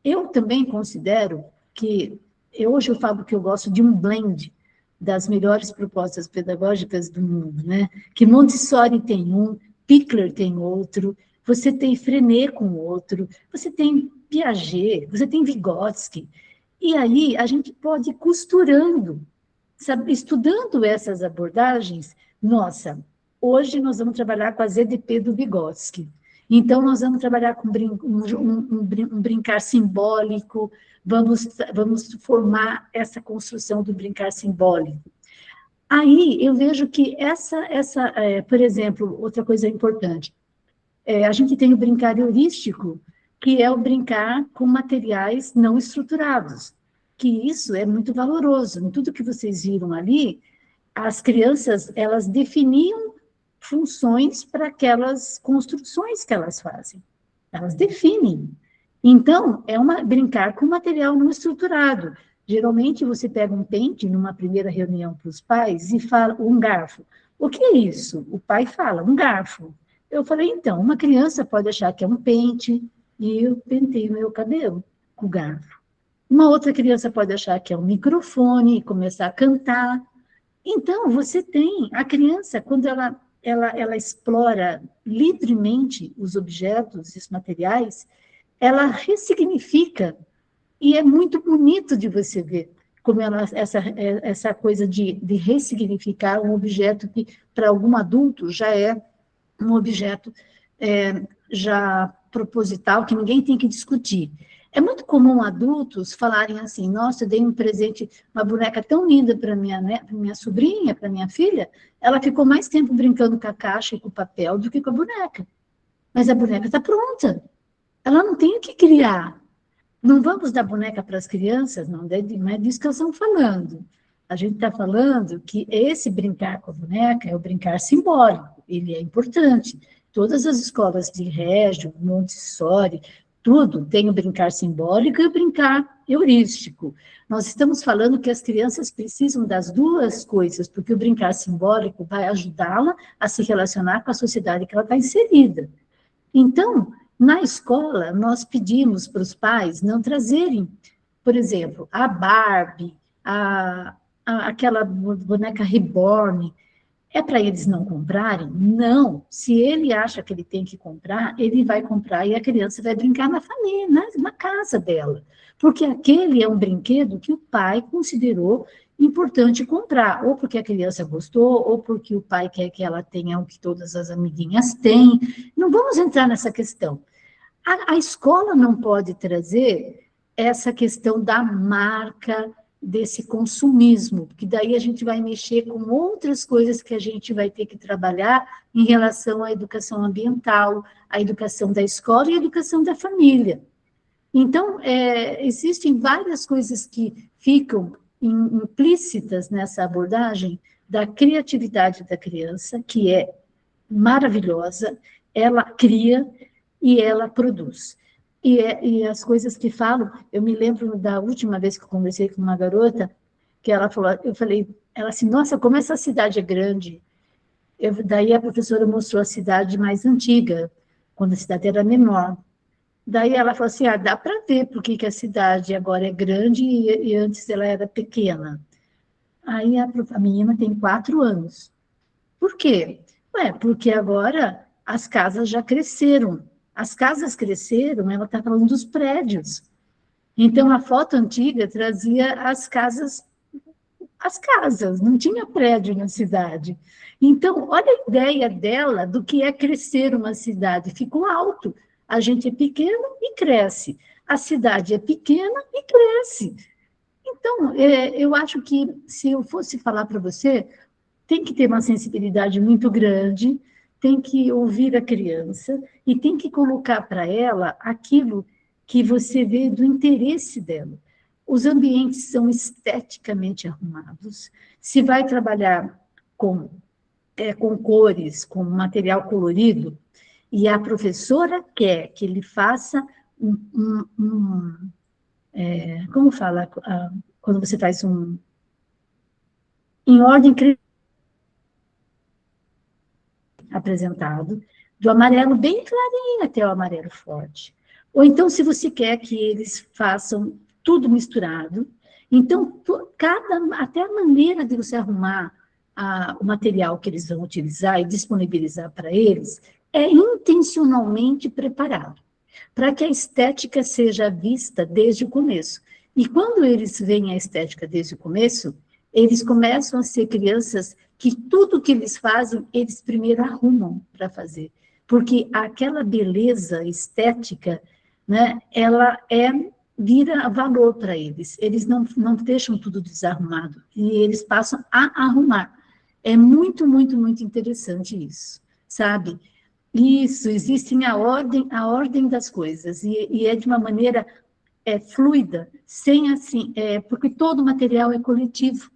Eu também considero que, hoje eu falo que eu gosto de um blend, das melhores propostas pedagógicas do mundo, né? Que Montessori tem um, Pickler tem outro, você tem Freinet com outro, você tem Piaget, você tem Vygotsky. E aí a gente pode ir costurando, sabe, estudando essas abordagens. Nossa, hoje nós vamos trabalhar com a ZDP do Vygotsky. Então, nós vamos trabalhar com um brincar simbólico, vamos formar essa construção do brincar simbólico. Aí, eu vejo que por exemplo, outra coisa importante, a gente tem o brincar heurístico, que é o brincar com materiais não estruturados, que isso é muito valoroso. Em tudo que vocês viram ali, as crianças, elas definiam funções para aquelas construções que elas fazem. Elas definem. Então, brincar com material não estruturado. Geralmente, você pega um pente, numa primeira reunião para os pais, e fala, um garfo. O que é isso? O pai fala, um garfo. Eu falei, então, uma criança pode achar que é um pente, e eu penteio meu cabelo com o garfo. Uma outra criança pode achar que é um microfone e começar a cantar. Então, você tem a criança, quando ela explora livremente os objetos, os materiais, ela ressignifica, e é muito bonito de você ver como essa coisa de ressignificar um objeto que, para algum adulto, já é um objeto já proposital, que ninguém tem que discutir. É muito comum adultos falarem assim, nossa, eu dei um presente, uma boneca tão linda para minha sobrinha, para minha filha, ela ficou mais tempo brincando com a caixa e com o papel do que com a boneca. Mas a boneca está pronta. Ela não tem o que criar. Não vamos dar boneca para as crianças, não é disso que elas estão falando. A gente está falando que esse brincar com a boneca é o brincar simbólico, ele é importante. Todas as escolas de Régio, Montessori, tudo tem o brincar simbólico e o brincar heurístico. Nós estamos falando que as crianças precisam das duas coisas, porque o brincar simbólico vai ajudá-la a se relacionar com a sociedade que ela está inserida. Então, na escola, nós pedimos para os pais não trazerem, por exemplo, a Barbie, aquela boneca reborn. É para eles não comprarem? Não. Se ele acha que ele tem que comprar, ele vai comprar e a criança vai brincar na família, na casa dela. Porque aquele é um brinquedo que o pai considerou importante comprar, ou porque a criança gostou, ou porque o pai quer que ela tenha o que todas as amiguinhas têm. Não vamos entrar nessa questão. A escola não pode trazer essa questão da marca, desse consumismo, porque daí a gente vai mexer com outras coisas que a gente vai ter que trabalhar em relação à educação ambiental, à educação da escola e à educação da família. Então, existem várias coisas que ficam implícitas nessa abordagem da criatividade da criança, que é maravilhosa, ela cria e ela produz. E as coisas que falam, eu me lembro da última vez que eu conversei com uma garota, que ela falou, eu falei, ela assim, nossa, como essa cidade é grande. Daí a professora mostrou a cidade mais antiga, quando a cidade era menor. Daí ela falou assim, dá para ver por que a cidade agora é grande e antes ela era pequena. Aí a menina tem 4 anos. Por quê? Porque agora as casas já cresceram. As casas cresceram, ela está falando dos prédios. Então, a foto antiga trazia as casas, não tinha prédio na cidade. Então, olha a ideia dela do que é crescer uma cidade. Ficou alto. A gente é pequeno e cresce. A cidade é pequena e cresce. Então, eu acho que, se eu fosse falar para você, tem que ter uma sensibilidade muito grande, tem que ouvir a criança e tem que colocar para ela aquilo que você vê do interesse dela. Os ambientes são esteticamente arrumados. Se vai trabalhar com cores, com material colorido, e a professora quer que ele faça como fala, quando você faz em ordem apresentado, do amarelo bem clarinho até o amarelo forte. Ou então, se você quer que eles façam tudo misturado, Então, até a maneira de você arrumar o material que eles vão utilizar e disponibilizar para eles é intencionalmente preparado, para que a estética seja vista desde o começo. E quando eles veem a estética desde o começo, eles começam a ser crianças que tudo que eles fazem, eles primeiro arrumam para fazer. Porque aquela beleza estética, né, ela vira valor para eles. Eles não deixam tudo desarrumado, e eles passam a arrumar. É muito, muito, muito interessante isso, sabe? Isso, existe a ordem das coisas, e é de uma maneira fluida, sem assim, porque todo material é coletivo.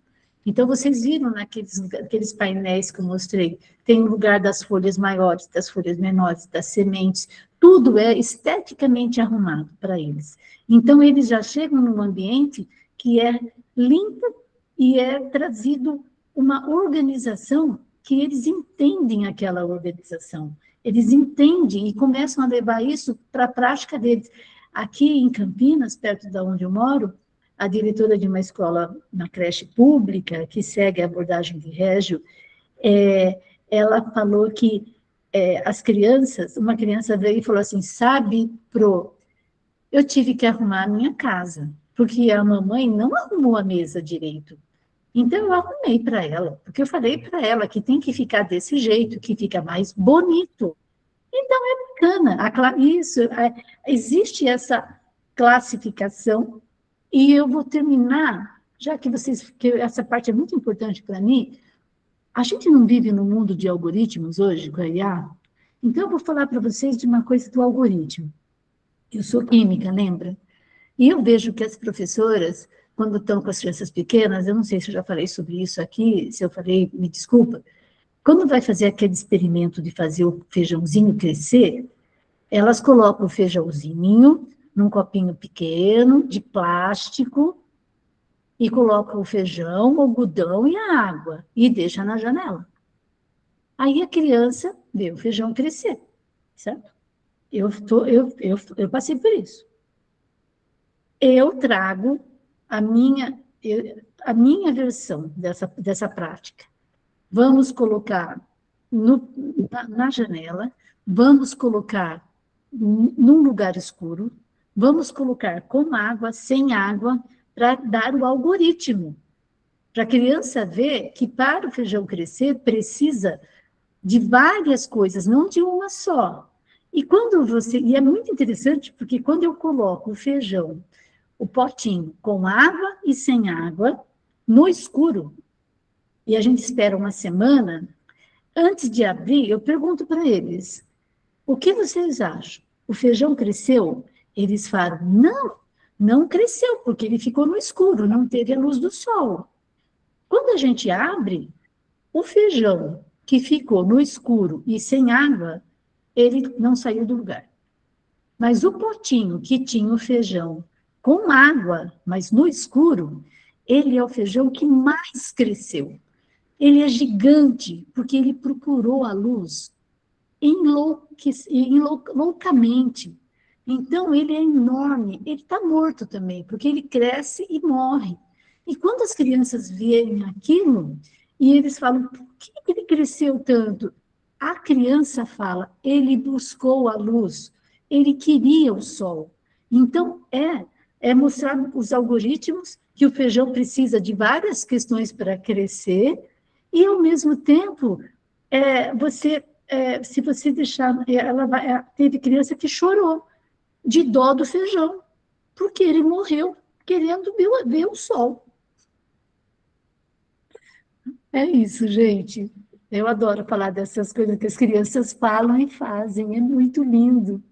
Então, vocês viram naqueles painéis que eu mostrei, tem o lugar das folhas maiores, das folhas menores, das sementes, tudo é esteticamente arrumado para eles. Então, eles já chegam num ambiente que é limpo e é trazido uma organização que eles entendem aquela organização. Eles entendem e começam a levar isso para a prática deles. Aqui em Campinas, perto de onde eu moro, a diretora de uma escola, uma creche pública, que segue a abordagem de Régio, ela falou que as crianças, uma criança veio e falou assim, sabe, eu tive que arrumar a minha casa, porque a mamãe não arrumou a mesa direito. Então, eu arrumei para ela, porque eu falei para ela que tem que ficar desse jeito, que fica mais bonito. Então, é bacana. Isso, existe essa classificação, e eu vou terminar, já que essa parte é muito importante para mim, a gente não vive no mundo de algoritmos hoje, com a IA? Então, eu vou falar para vocês de uma coisa do algoritmo. Eu sou química, lembra? E eu vejo que as professoras, quando estão com as crianças pequenas, eu não sei se eu já falei sobre isso aqui, se eu falei, me desculpa, quando vai fazer aquele experimento de fazer o feijãozinho crescer, elas colocam o feijãozinho num copinho pequeno, de plástico, e colocam o feijão, o algodão e a água, e deixa na janela. Aí a criança vê o feijão crescer, certo? Eu passei por isso. Eu trago a minha versão dessa prática. Vamos colocar na janela, vamos colocar num lugar escuro, vamos colocar com água, sem água, para dar o algoritmo. Para a criança ver que para o feijão crescer precisa de várias coisas, não de uma só. E é muito interessante, porque quando eu coloco o feijão, o potinho com água e sem água, no escuro, e a gente espera uma semana, antes de abrir, eu pergunto para eles, o que vocês acham? O feijão cresceu? Eles falam, não cresceu, porque ele ficou no escuro, não teve a luz do sol. Quando a gente abre, o feijão que ficou no escuro e sem água, ele não saiu do lugar. Mas o potinho que tinha o feijão com água, mas no escuro, ele é o feijão que mais cresceu. Ele é gigante, porque ele procurou a luz loucamente. Então, ele é enorme. Ele está morto também, porque ele cresce e morre. E quando as crianças veem aquilo, e eles falam, por que ele cresceu tanto? A criança fala, ele buscou a luz, ele queria o sol. Então, é mostrar os algoritmos que o feijão precisa de várias questões para crescer, e, ao mesmo tempo, se você deixar... teve criança que chorou de dó do feijão, porque ele morreu querendo ver o sol. É isso, gente. Eu adoro falar dessas coisas que as crianças falam e fazem. É muito lindo.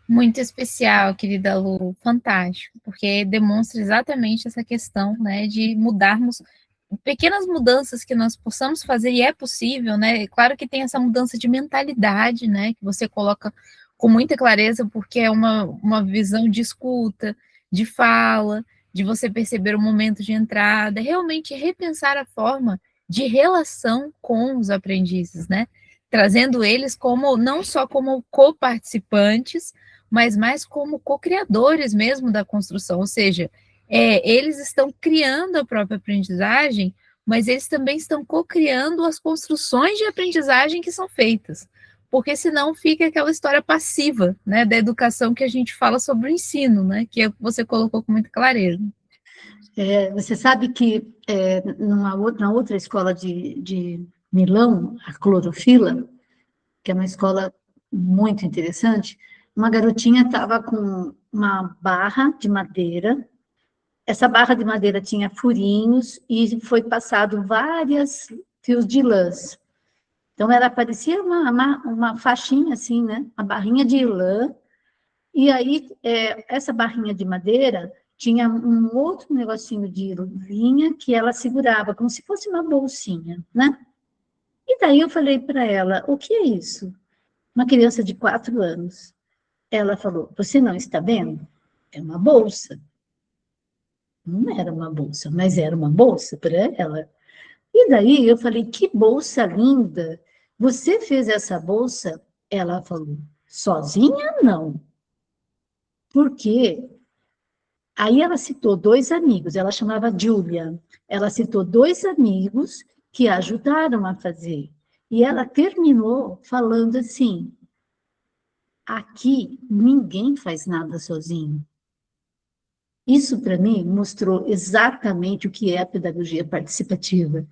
Muito especial, querida Lu, fantástico, porque demonstra exatamente essa questão, né, de mudarmos, pequenas mudanças que nós possamos fazer, e é possível, né, claro que tem essa mudança de mentalidade, né, que você coloca com muita clareza, porque é uma visão de escuta, de fala, de você perceber o momento de entrada, realmente repensar a forma de relação com os aprendizes, né, trazendo eles como, não só como coparticipantes, mas mais como co-criadores mesmo da construção, ou seja, eles estão criando a própria aprendizagem, mas eles também estão co-criando as construções de aprendizagem que são feitas, porque senão fica aquela história passiva, né, da educação que a gente fala sobre o ensino, né, que você colocou com muita clareza. Você sabe que na outra escola de Milão, a Clorofila, que é uma escola muito interessante, uma garotinha estava com uma barra de madeira. Essa barra de madeira tinha furinhos e foi passado vários fios de lãs. Então, ela parecia uma faixinha assim, né? Uma barrinha de lã. E aí, essa barrinha de madeira tinha um outro negocinho de linha que ela segurava, como se fosse uma bolsinha, né? E daí eu falei para ela, o que é isso? Uma criança de 4 anos. Ela falou, você não está vendo? É uma bolsa. Não era uma bolsa, mas era uma bolsa para ela. E daí eu falei, que bolsa linda! Você fez essa bolsa? Ela falou, sozinha não. Por quê? Aí ela citou 2 amigos, ela chamava Julia. Ela citou 2 amigos que a ajudaram a fazer. E ela terminou falando assim: aqui ninguém faz nada sozinho. Isso, para mim, mostrou exatamente o que é a pedagogia participativa.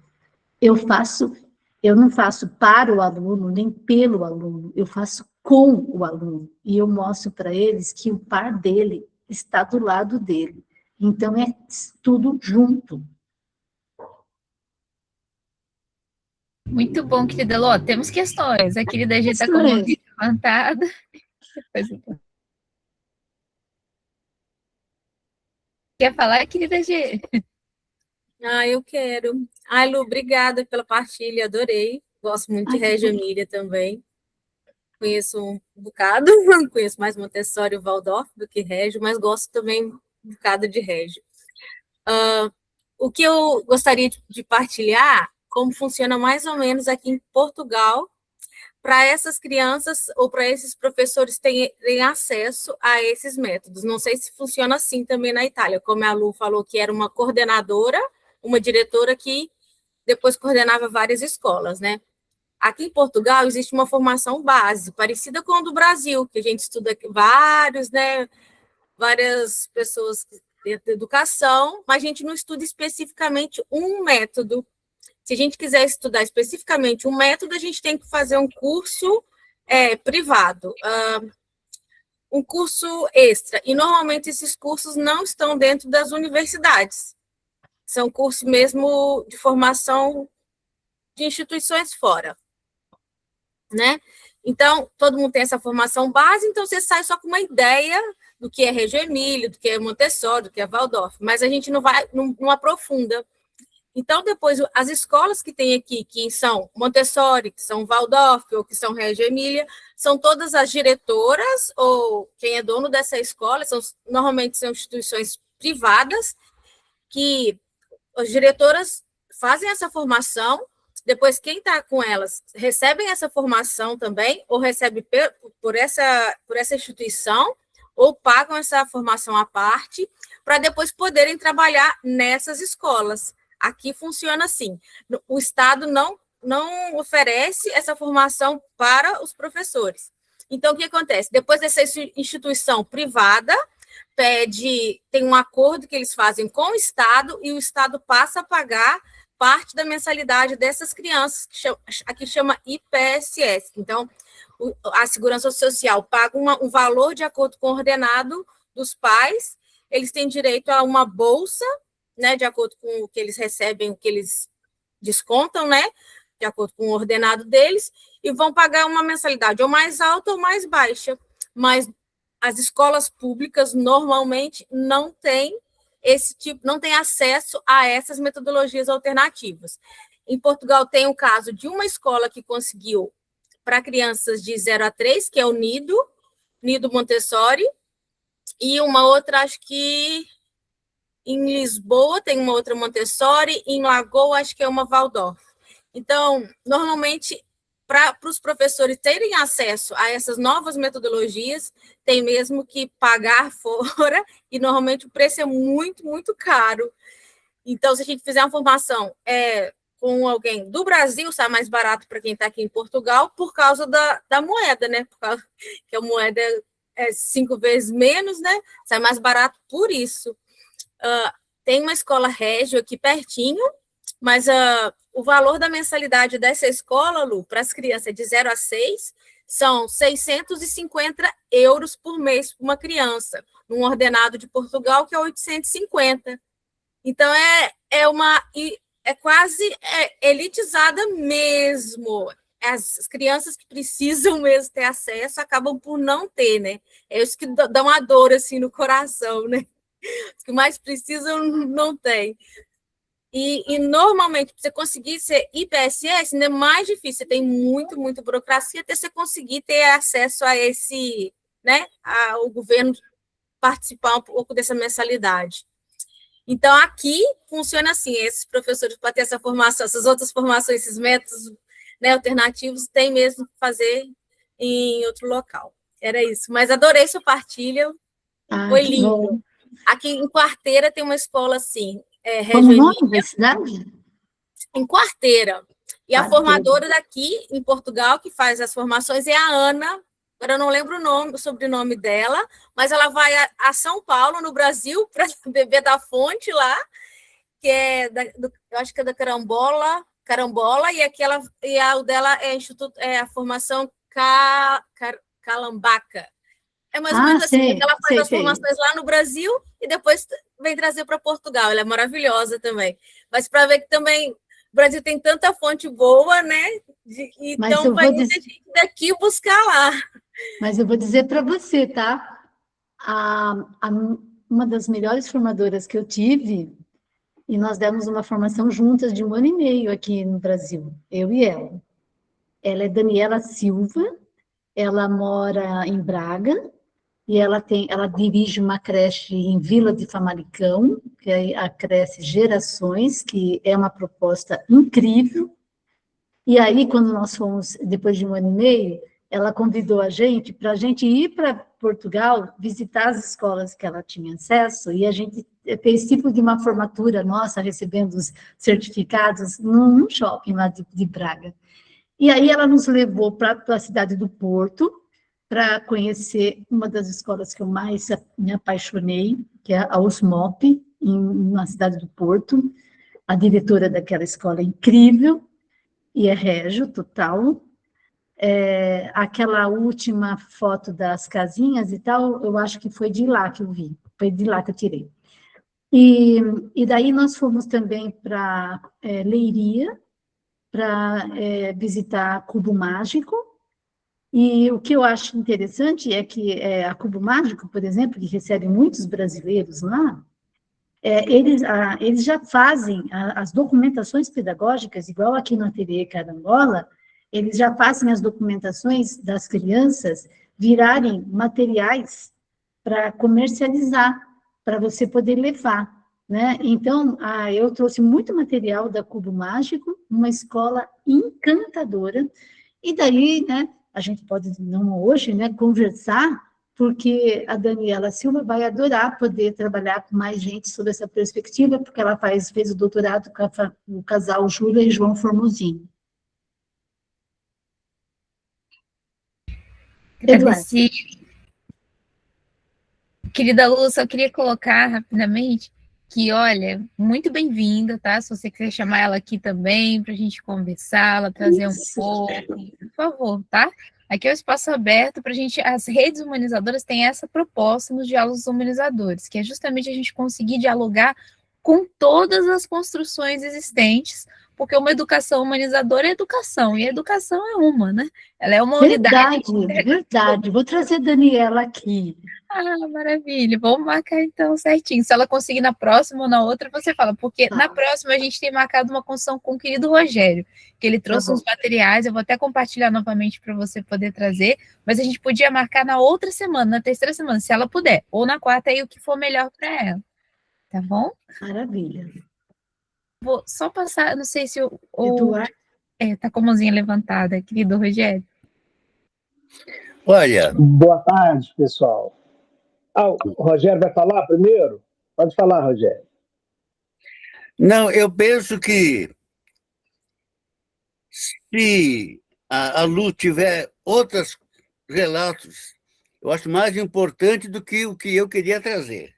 Eu faço, eu não faço para o aluno, nem pelo aluno, eu faço com o aluno. E eu mostro para eles que o par dele está do lado dele. Então, é tudo junto. Muito bom, querida Ló. Temos questões. A querida G está com a mão Questões. levantada. Quer falar, querida G? Eu quero. Lu, obrigada pela partilha, adorei. Gosto muito de Ai, Reggio Emília também. Conheço um bocado, conheço mais Montessori e Waldorf do que Reggio, mas gosto também um bocado de Reggio. O que eu gostaria de partilhar, como funciona mais ou menos aqui em Portugal, para essas crianças ou para esses professores terem acesso a esses métodos. Não sei se funciona assim também na Itália, como a Lu falou que era uma coordenadora, uma diretora que depois coordenava várias escolas, né? Aqui em Portugal existe uma formação base, parecida com a do Brasil, que a gente estuda vários, né? Várias pessoas dentro da educação, mas a gente não estuda especificamente um método. Se a gente quiser estudar especificamente um método, a gente tem que fazer um curso privado, um curso extra. E normalmente esses cursos não estão dentro das universidades. São cursos mesmo de formação de instituições fora, né? Então, todo mundo tem essa formação base, então você sai só com uma ideia do que é Reggio Emílio, do que é Montessori, do que é Waldorf, mas a gente não aprofunda. Então, depois, as escolas que tem aqui, que são Montessori, que são Waldorf ou que são Reggio Emília, são todas as diretoras ou quem é dono dessa escola, normalmente são instituições privadas, que as diretoras fazem essa formação, depois quem está com elas recebem essa formação também, ou recebe por essa instituição, ou pagam essa formação à parte, para depois poderem trabalhar nessas escolas. Aqui funciona assim, o Estado não oferece essa formação para os professores. Então, o que acontece? Depois dessa instituição privada, tem um acordo que eles fazem com o Estado e o Estado passa a pagar parte da mensalidade dessas crianças, que aqui chama IPSS. Então, a Segurança Social paga um valor de acordo com o ordenado dos pais, eles têm direito a uma bolsa, né, de acordo com o que eles recebem, o que eles descontam, né, de acordo com o ordenado deles, e vão pagar uma mensalidade ou mais alta ou mais baixa. Mas as escolas públicas normalmente não têm não tem acesso a essas metodologias alternativas. Em Portugal tem o caso de uma escola que conseguiu para crianças de 0 a 3, que é o Nido Montessori, e uma outra, acho que em Lisboa tem uma outra Montessori, em Lagoa acho que é uma Waldorf. Então, normalmente para os professores terem acesso a essas novas metodologias, tem mesmo que pagar fora, e normalmente o preço é muito, muito caro. Então, se a gente fizer uma formação com alguém do Brasil, sai mais barato para quem está aqui em Portugal, por causa da moeda, né? Por causa que a moeda é 5 vezes menos, né? Sai mais barato por isso. Tem uma escola Régio aqui pertinho, mas o valor da mensalidade dessa escola, Lu, para as crianças de 0 a 6, são 650 euros por mês para uma criança, num ordenado de Portugal, que é 850. Então, é quase elitizada mesmo. As crianças que precisam mesmo ter acesso acabam por não ter, né? É isso que dá uma dor, assim, no coração, né? Os que mais precisam não tem. E normalmente, para você conseguir ser IPSS, ainda é mais difícil. Você tem muita burocracia até você conseguir ter acesso a esse, né? O governo participar um pouco dessa mensalidade. Então, aqui funciona assim, esses professores, para ter essa formação, essas outras formações, esses métodos, né, alternativos, tem mesmo que fazer em outro local. Era isso. Mas adorei sua partilha, foi lindo. Bom. Aqui em Quarteira tem uma escola assim. Como o nome da cidade? Em Quarteira. E a formadora daqui, em Portugal, que faz as formações, é a Ana. Agora eu não lembro o sobrenome dela, mas ela vai a São Paulo, no Brasil, para beber da fonte lá, que eu acho que é da Carambola, e a dela é a formação Calambaca. É mais ou menos assim, ela faz as formações lá no Brasil e depois vem trazer para Portugal. Ela é maravilhosa também. Mas para ver que também o Brasil tem tanta fonte boa, né? Então vai muita gente daqui buscar lá. Mas eu vou dizer para você, tá? Uma das melhores formadoras que eu tive, e nós demos uma formação juntas de 1 ano e meio aqui no Brasil, eu e ela. Ela é Daniela Silva, ela mora em Braga, e ela dirige uma creche em Vila de Famalicão, que é a creche Gerações, que é uma proposta incrível. E aí, quando nós fomos, depois de 1 ano e meio, ela convidou a gente para a gente ir para Portugal, visitar as escolas que ela tinha acesso, e a gente fez tipo de uma formatura nossa, recebendo os certificados, num shopping lá de Braga. E aí ela nos levou para a cidade do Porto, para conhecer uma das escolas que eu mais me apaixonei, que é a USMOP, na cidade do Porto. A diretora daquela escola é incrível, e é régio total. Aquela última foto das casinhas e tal, eu acho que foi de lá que eu vi, foi de lá que eu tirei. E daí nós fomos também para Leiria, para visitar Cubo Mágico, e o que eu acho interessante é que a Cubo Mágico, por exemplo, que recebe muitos brasileiros lá, eles já fazem as documentações pedagógicas, igual aqui no Ateliê Carangola, eles já fazem as documentações das crianças virarem materiais para comercializar, para você poder levar, né? Então, eu trouxe muito material da Cubo Mágico, uma escola encantadora, e daí, né, a gente pode, não hoje, né, conversar, porque a Daniela Silva vai adorar poder trabalhar com mais gente sobre essa perspectiva, porque ela fez o doutorado com o casal Júlia e João Formosinho. Agradeci. Querida Lu, só queria colocar rapidamente que, olha, muito bem-vinda, tá? Se você quiser chamar ela aqui também, para a gente conversar, ela trazer um pouco, por favor, tá? Aqui é o espaço aberto para a gente, as redes humanizadoras têm essa proposta nos diálogos humanizadores, que é justamente a gente conseguir dialogar com todas as construções existentes, porque uma educação humanizadora é educação, e a educação é uma, né? Ela é uma unidade. Verdade. Vou trazer a Daniela aqui. Maravilha. Vamos marcar então certinho. Se ela conseguir na próxima ou na outra, você fala, porque na próxima a gente tem marcado uma construção com o querido Rogério, que ele trouxe uns materiais, eu vou até compartilhar novamente para você poder trazer, mas a gente podia marcar na outra semana, na terceira semana, se ela puder, ou na quarta, aí o que for melhor para ela. Tá bom? Maravilha. Vou só passar, não sei se Eduardo. Tá com a mãozinha levantada, querido Rogério. Olha. Boa tarde, pessoal. O Rogério vai falar primeiro? Pode falar, Rogério. Não, eu penso que se a Lu tiver outros relatos, eu acho mais importante do que o que eu queria trazer,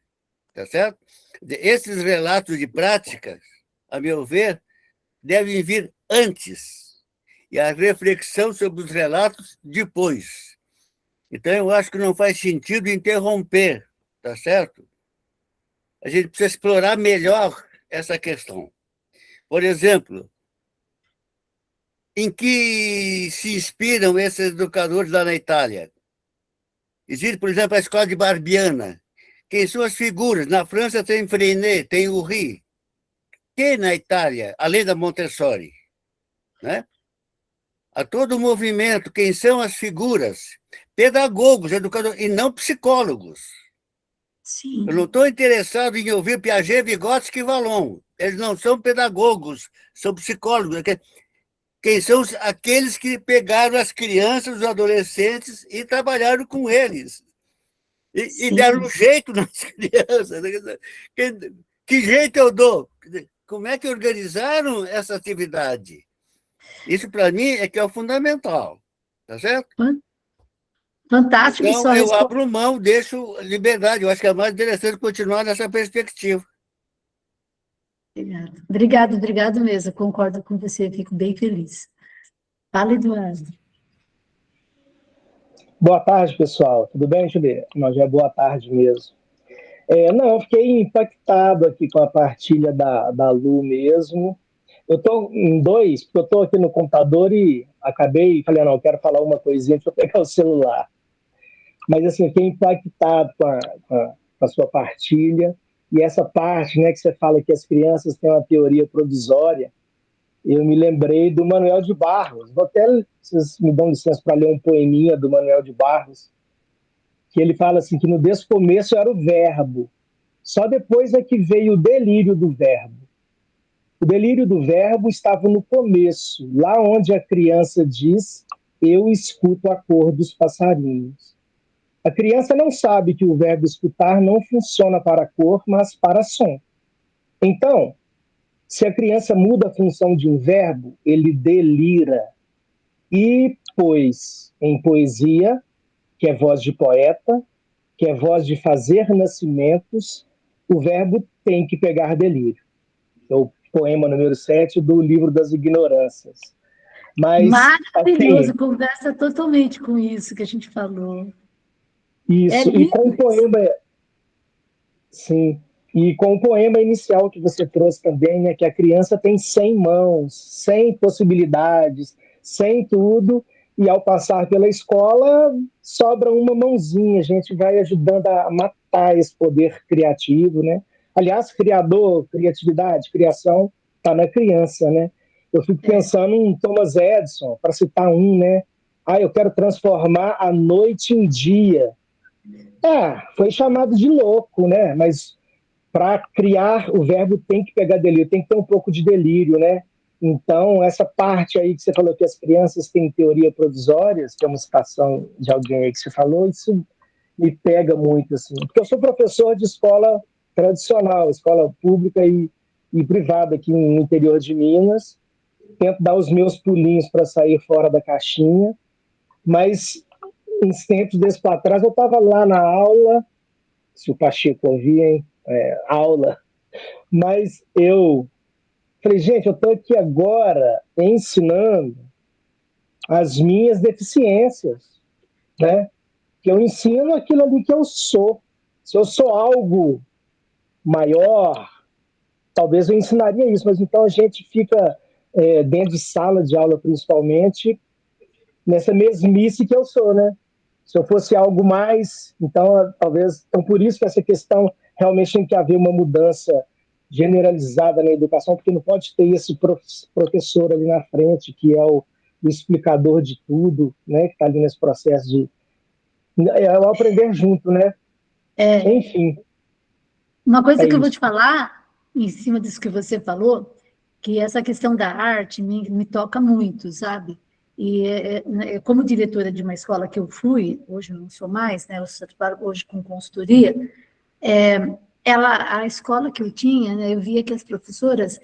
tá certo? Esses relatos de práticas, a meu ver, devem vir antes, e a reflexão sobre os relatos depois. Então, eu acho que não faz sentido interromper, tá certo? A gente precisa explorar melhor essa questão. Por exemplo, em que se inspiram esses educadores lá na Itália? Existe, por exemplo, a escola de Barbiana. Quem são as figuras? Na França tem Freinet, tem Urri. Quem na Itália, além da Montessori? Né? A todo o movimento, quem são as figuras? Pedagogos, educadores, e não psicólogos. Sim. Eu não estou interessado em ouvir Piaget, Vygotsky e Vallon. Eles não são pedagogos, são psicólogos. Quem são aqueles que pegaram as crianças, os adolescentes e trabalharam com eles. E deram um jeito nas crianças. Que jeito eu dou? Como é que organizaram essa atividade? Isso, para mim, é que é o fundamental. Tá certo? Fantástico. Então, eu abro mão, deixo liberdade. Eu acho que é mais interessante continuar nessa perspectiva. Obrigado mesmo. Concordo com você, fico bem feliz. Fala, Eduardo. Boa tarde, pessoal. Tudo bem, Julieta? Não, já é boa tarde mesmo. Não, eu fiquei impactado aqui com a partilha da Lu mesmo. Eu estou em dois, porque eu estou aqui no computador e falei, não, eu quero falar uma coisinha, deixa eu pegar o celular. Mas, assim, eu fiquei impactado com a sua partilha. E essa parte, né, que você fala que as crianças têm uma teoria provisória, eu me lembrei do Manuel de Barros. Vou até, vocês me dão licença para ler um poeminha do Manuel de Barros, que ele fala assim, que no descomeço era o verbo, só depois é que veio o delírio do verbo. O delírio do verbo estava no começo, lá onde a criança diz, eu escuto a cor dos passarinhos. A criança não sabe que o verbo escutar não funciona para cor, mas para som. Então, se a criança muda a função de um verbo, ele delira. E, pois, em poesia, que é voz de poeta, que é voz de fazer nascimentos, o verbo tem que pegar delírio. É o poema número 7 do Livro das Ignorâncias. Mas, maravilhoso, assim, conversa totalmente com isso que a gente falou. Isso, e com o poema... Sim, e com o poema inicial que você trouxe também, né, que a criança tem 100 mãos, 100 possibilidades, 100 tudo, e ao passar pela escola, sobra uma mãozinha, a gente vai ajudando a matar esse poder criativo, né? Aliás, criatividade, criação, está na criança, né? Eu fico pensando em Thomas Edison, para citar um, né? Eu quero transformar a noite em dia. Foi chamado de louco, né? Mas para criar, o verbo tem que pegar delírio, tem que ter um pouco de delírio, né? Então, essa parte aí que você falou que as crianças têm teoria provisórias, que é uma citação de alguém aí que você falou, isso me pega muito, assim. Porque eu sou professor de escola tradicional, escola pública e privada aqui no interior de Minas. Tento dar os meus pulinhos para sair fora da caixinha, mas uns tempos desses para trás eu estava lá na aula, se o Pacheco ouvir, hein? Aula, mas eu falei, gente, eu estou aqui agora ensinando as minhas deficiências, né? Que eu ensino aquilo ali que eu sou. Se eu sou algo maior, talvez eu ensinaria isso, mas então a gente fica dentro de sala de aula, principalmente, nessa mesmice que eu sou, né? Se eu fosse algo mais, então talvez... Então, por isso que essa questão realmente tem que haver uma mudança generalizada na educação, porque não pode ter esse professor ali na frente, que é o explicador de tudo, né? Que está ali nesse processo de... É o aprender junto, né? Enfim. Uma coisa que eu vou te falar, em cima disso que você falou, que essa questão da arte me toca muito, sabe? E como diretora de uma escola que eu fui, hoje eu não sou mais, né? Eu só trabalho hoje com consultoria. A escola que eu tinha, né, eu via que as professoras,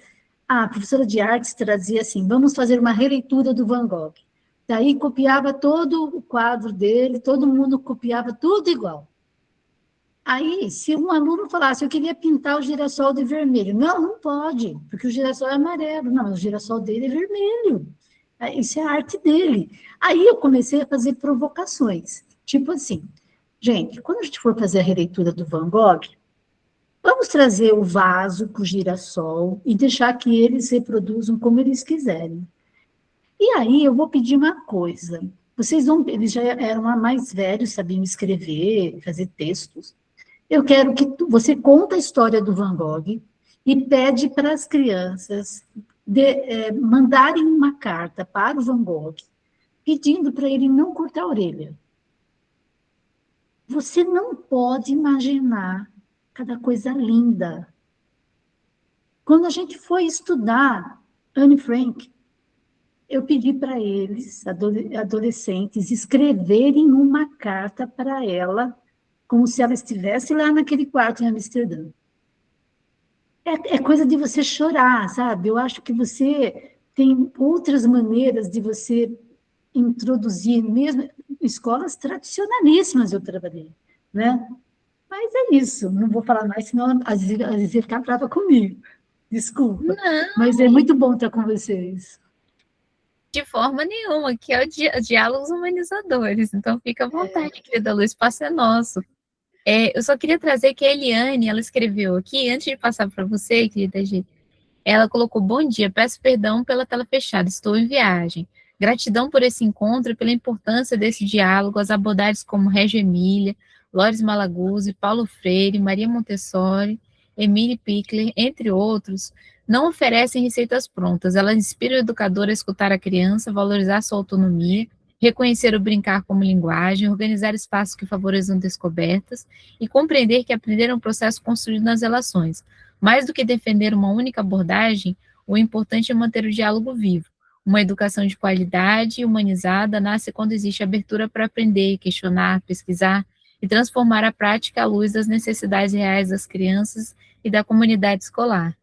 a professora de artes trazia assim, vamos fazer uma releitura do Van Gogh. Daí copiava todo o quadro dele, todo mundo copiava tudo igual. Aí, se um aluno falasse, eu queria pintar o girassol de vermelho. Não, não pode, porque o girassol é amarelo. Não, o girassol dele é vermelho. Isso é a arte dele. Aí eu comecei a fazer provocações. Tipo assim, gente, quando a gente for fazer a releitura do Van Gogh, vamos trazer o vaso com o girassol e deixar que eles reproduzam como eles quiserem. E aí eu vou pedir uma coisa. Eles já eram mais velhos, sabiam escrever, fazer textos. Eu quero que você conte a história do Van Gogh e pede para as crianças mandarem uma carta para o Van Gogh, pedindo para ele não cortar a orelha. Você não pode imaginar cada coisa linda. Quando a gente foi estudar Anne Frank, eu pedi para eles, adolescentes, escreverem uma carta para ela, como se ela estivesse lá naquele quarto em Amsterdã. É coisa de você chorar, sabe? Eu acho que você tem outras maneiras de você introduzir, mesmo escolas tradicionalíssimas eu trabalhei, né? Mas é isso, não vou falar mais, senão às vezes ficar brava comigo. Desculpa. Não, Mas é muito bom estar com vocês. de forma nenhuma, que é o Diálogos Humanizadores. Então, fica à vontade, querida Lu, o espaço é nosso. Eu só queria trazer que a Eliane, ela escreveu aqui, antes de passar para você, querida G, ela colocou: bom dia, peço perdão pela tela fechada, estou em viagem. Gratidão por esse encontro e pela importância desse diálogo, as abordagens como Régio Emília, Lores Malaguzzi, Paulo Freire, Maria Montessori, Emile Pickler, entre outros, não oferecem receitas prontas. Elas inspiram o educador a escutar a criança, valorizar sua autonomia, reconhecer o brincar como linguagem, organizar espaços que favoreçam descobertas e compreender que aprender é um processo construído nas relações. Mais do que defender uma única abordagem, o importante é manter o diálogo vivo. Uma educação de qualidade e humanizada nasce quando existe abertura para aprender, questionar, pesquisar e transformar a prática à luz das necessidades reais das crianças e da comunidade escolar.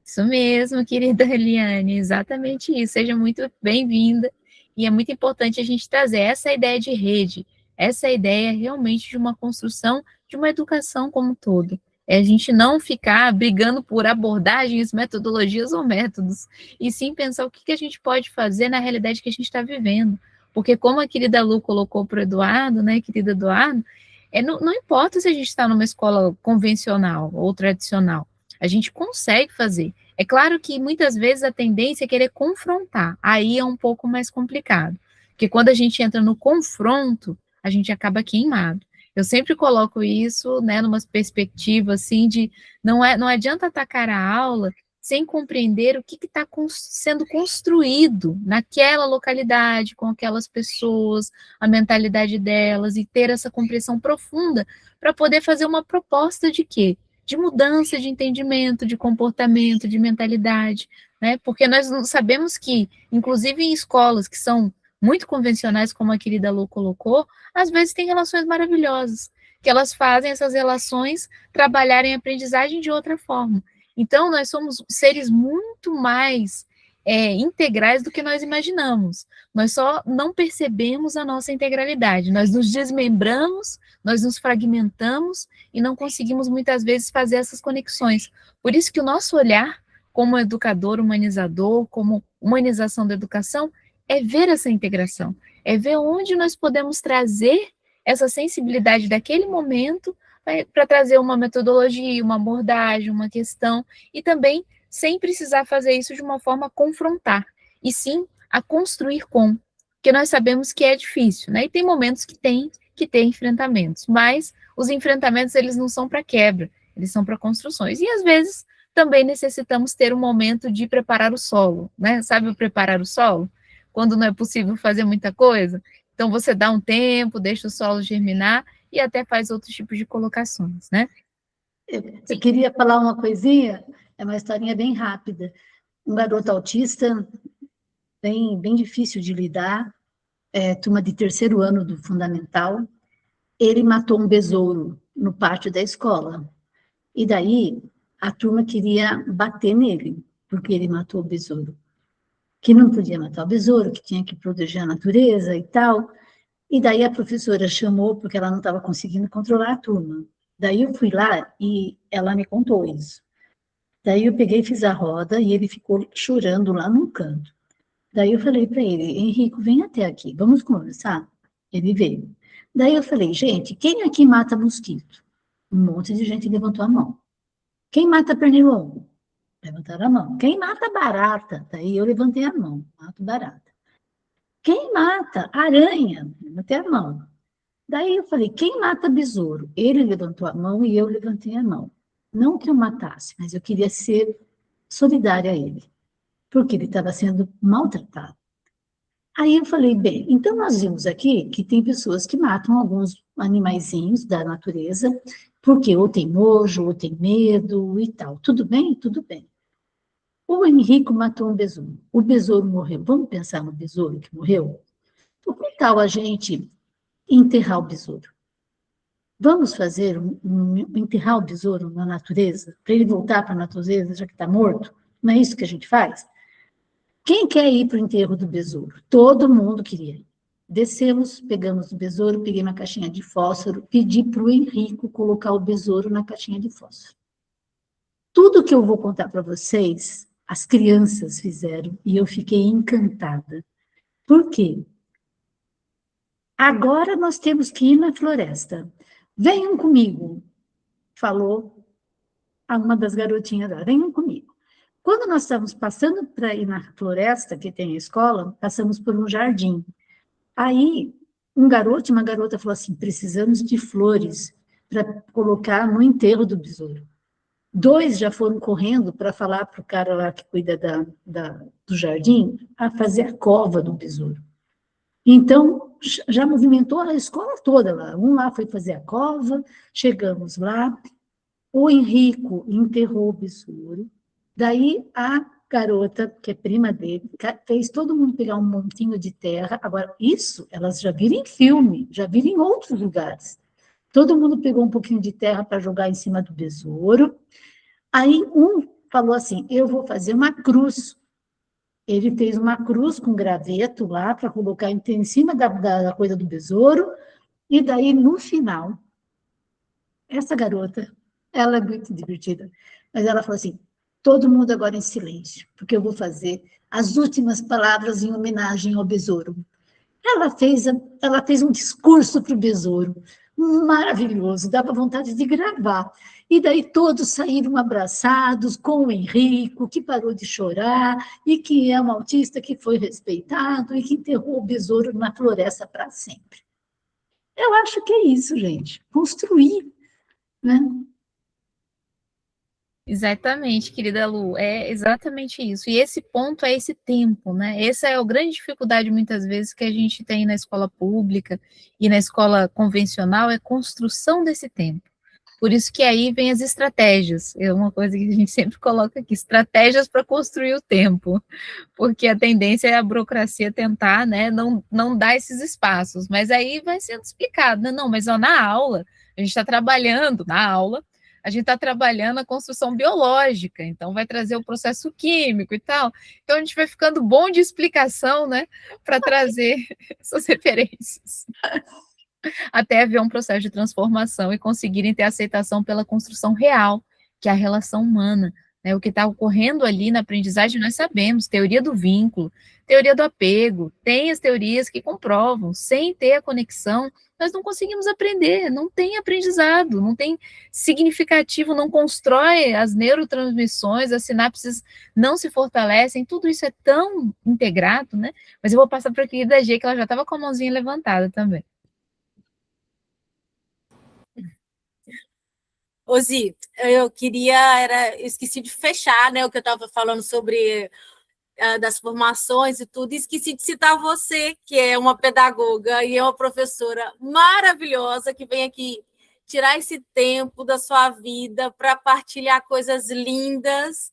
Isso mesmo, querida Eliane, exatamente isso. Seja muito bem-vinda. E é muito importante a gente trazer essa ideia de rede, essa ideia realmente de uma construção de uma educação como um todo. É a gente não ficar brigando por abordagens, metodologias ou métodos, e sim pensar o que a gente pode fazer na realidade que a gente está vivendo. Porque como a querida Lu colocou para o Eduardo, né, querido Eduardo, não importa se a gente está numa escola convencional ou tradicional, a gente consegue fazer. É claro que muitas vezes a tendência é querer confrontar, aí é um pouco mais complicado, porque quando a gente entra no confronto, a gente acaba queimado. Eu sempre coloco isso, né, numa perspectiva assim de não adianta atacar a aula sem compreender o que está sendo construído naquela localidade, com aquelas pessoas, a mentalidade delas, e ter essa compreensão profunda para poder fazer uma proposta de quê? De mudança de entendimento, de comportamento, de mentalidade, né? Porque nós sabemos que, inclusive em escolas que são muito convencionais, como a querida Lu colocou, às vezes tem relações maravilhosas, que elas fazem essas relações trabalharem a aprendizagem de outra forma. Então, nós somos seres muito mais integrais do que nós imaginamos. Nós só não percebemos a nossa integralidade. Nós nos desmembramos, nós nos fragmentamos e não conseguimos muitas vezes fazer essas conexões. Por isso que o nosso olhar como educador humanizador, como humanização da educação, é ver essa integração, é ver onde nós podemos trazer essa sensibilidade daquele momento para trazer uma metodologia, uma abordagem, uma questão, e também sem precisar fazer isso de uma forma a confrontar, e sim a construir com, porque nós sabemos que é difícil, né? E tem momentos que tem que ter enfrentamentos, mas os enfrentamentos, eles não são para quebra, eles são para construções, e às vezes também necessitamos ter um momento de preparar o solo, né? Sabe o preparar o solo? Quando não é possível fazer muita coisa, então você dá um tempo, deixa o solo germinar e até faz outros tipos de colocações, né? Eu queria falar uma coisinha, é uma historinha bem rápida. um garoto autista, bem difícil de lidar, turma de 3º ano do fundamental. Ele matou um besouro no pátio da escola. E daí, a turma queria bater nele, porque ele matou o besouro. Que não podia matar o besouro, que tinha que proteger a natureza e tal. E daí a professora chamou, porque ela não estava conseguindo controlar a turma. Daí eu fui lá e ela me contou isso. Daí eu peguei e fiz a roda e ele ficou chorando lá num canto. Daí eu falei para ele, Henrico, vem até aqui, vamos conversar? Ele veio. Daí eu falei, gente, quem aqui mata mosquito? Um monte de gente levantou a mão. Quem mata pernilongo? Levantaram a mão. Quem mata barata? Daí eu levantei a mão, mato barata. Quem mata aranha? Levantei a mão. Daí eu falei, quem mata besouro? Ele levantou a mão e eu levantei a mão. Não que eu matasse, mas eu queria ser solidária a ele, porque ele estava sendo maltratado. Aí eu falei, bem, então nós vimos aqui que tem pessoas que matam alguns animaizinhos da natureza, porque ou tem nojo, ou tem medo e tal. Tudo bem? Tudo bem. O Henrico matou um besouro. O besouro morreu. Vamos pensar no besouro que morreu? Por que tal a gente enterrar o besouro? Vamos fazer enterrar o besouro na natureza, para ele voltar para a natureza, já que está morto? Não é isso que a gente faz? Quem quer ir para o enterro do besouro? Todo mundo queria ir. Descemos, pegamos o besouro, peguei uma caixinha de fósforo, pedi para o Henrico colocar o besouro na caixinha de fósforo. Tudo que eu vou contar para vocês, as crianças fizeram, e eu fiquei encantada. Por quê? Agora nós temos que ir na floresta. Venham comigo, falou a uma das garotinhas lá, venham comigo. Quando nós estávamos passando para ir na floresta, que tem a escola, passamos por um jardim. Aí, um garoto e uma garota falou assim, precisamos de flores para colocar no enterro do besouro. 2 já foram correndo para falar para o cara lá que cuida do jardim, a fazer a cova do besouro. Então, já movimentou a escola toda lá. Um lá foi fazer a cova, chegamos lá, o Henrico enterrou o besouro, daí a garota, que é prima dele, fez todo mundo pegar um montinho de terra. Agora, isso elas já viram em filme, já viram em outros lugares. Todo mundo pegou um pouquinho de terra para jogar em cima do besouro. Aí um falou assim, eu vou fazer uma cruz. Ele fez uma cruz com graveto lá para colocar em cima da coisa do besouro. E daí, no final, essa garota, ela é muito divertida, mas ela falou assim, todo mundo agora em silêncio, porque eu vou fazer as últimas palavras em homenagem ao besouro. Ela fez um discurso para o besouro, maravilhoso, dava vontade de gravar. E daí todos saíram abraçados com o Henrico, que parou de chorar, e que é um autista que foi respeitado, e que enterrou o besouro na floresta para sempre. Eu acho que é isso, gente, construir, né? Exatamente, querida Lu, é exatamente isso. E esse ponto é esse tempo, né? Essa é a grande dificuldade, muitas vezes, que a gente tem na escola pública e na escola convencional, é a construção desse tempo. Por isso que aí vem as estratégias, é uma coisa que a gente sempre coloca aqui, estratégias para construir o tempo, porque a tendência é a burocracia tentar, né, não dar esses espaços, mas aí vai sendo explicado, né? Não, mas ó, na aula, a gente está trabalhando na aula, a gente está trabalhando a construção biológica, então vai trazer o processo químico e tal. Então a gente vai ficando bom de explicação, né, para trazer essas referências. Até haver um processo de transformação e conseguirem ter aceitação pela construção real, que é a relação humana. Né? O que está ocorrendo ali na aprendizagem, nós sabemos, teoria do vínculo, teoria do apego, tem as teorias que comprovam, sem ter a conexão, nós não conseguimos aprender, não tem aprendizado, não tem significativo, não constrói as neurotransmissões, as sinapses não se fortalecem, tudo isso é tão integrado, né? Mas eu vou passar para a querida G, que ela já estava com a mãozinha levantada também. Zi, eu esqueci de fechar, né, o que eu estava falando sobre das formações e tudo, e esqueci de citar você, que é uma pedagoga e é uma professora maravilhosa, que vem aqui tirar esse tempo da sua vida para partilhar coisas lindas.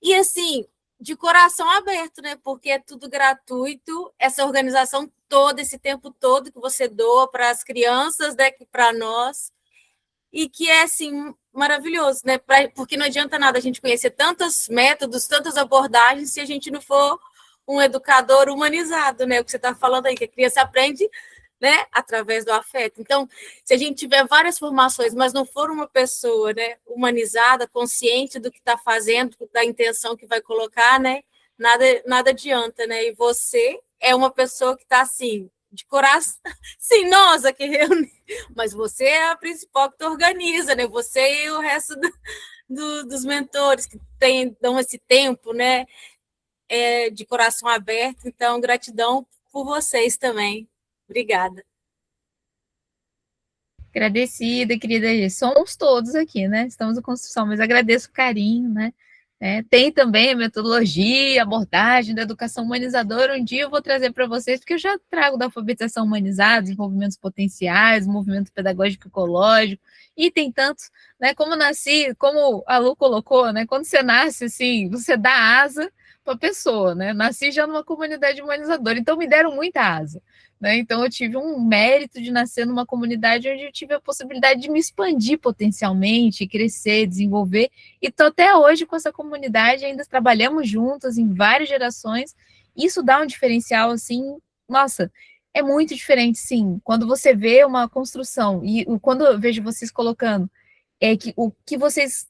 E, assim, de coração aberto, né? Porque é tudo gratuito, essa organização toda, esse tempo todo que você doa para as crianças, né? Para nós, e que é, assim, maravilhoso, né? Porque não adianta nada a gente conhecer tantos métodos, tantas abordagens, se a gente não for um educador humanizado, né? O que você está falando aí, que a criança aprende, né, através do afeto. Então, se a gente tiver várias formações, mas não for uma pessoa, né, humanizada, consciente do que está fazendo, da intenção que vai colocar, né, nada adianta, né? E você é uma pessoa que está assim, de coração, sim, nossa, que reúne, mas você é a principal que organiza, né? Você e o resto dos mentores que dão esse tempo, né, de coração aberto. Então, gratidão por vocês também. Obrigada. Agradecida, querida G. Somos todos aqui, né? Estamos em construção, mas agradeço o carinho, né? Tem também a metodologia, a abordagem da educação humanizadora. Um dia eu vou trazer para vocês, porque eu já trago da alfabetização humanizada, desenvolvimentos potenciais, movimento pedagógico ecológico, e tem tantos, né? Como nasci, como a Lu colocou, né? Quando você nasce, assim, você dá asa para a pessoa, né? Nasci já numa comunidade humanizadora, então me deram muita asa. Né? Então, eu tive um mérito de nascer numa comunidade onde eu tive a possibilidade de me expandir potencialmente, crescer, desenvolver, e estou até hoje com essa comunidade, ainda trabalhamos juntas em várias gerações. Isso dá um diferencial, assim, nossa, é muito diferente, sim, quando você vê uma construção, e quando eu vejo vocês colocando, que o que vocês,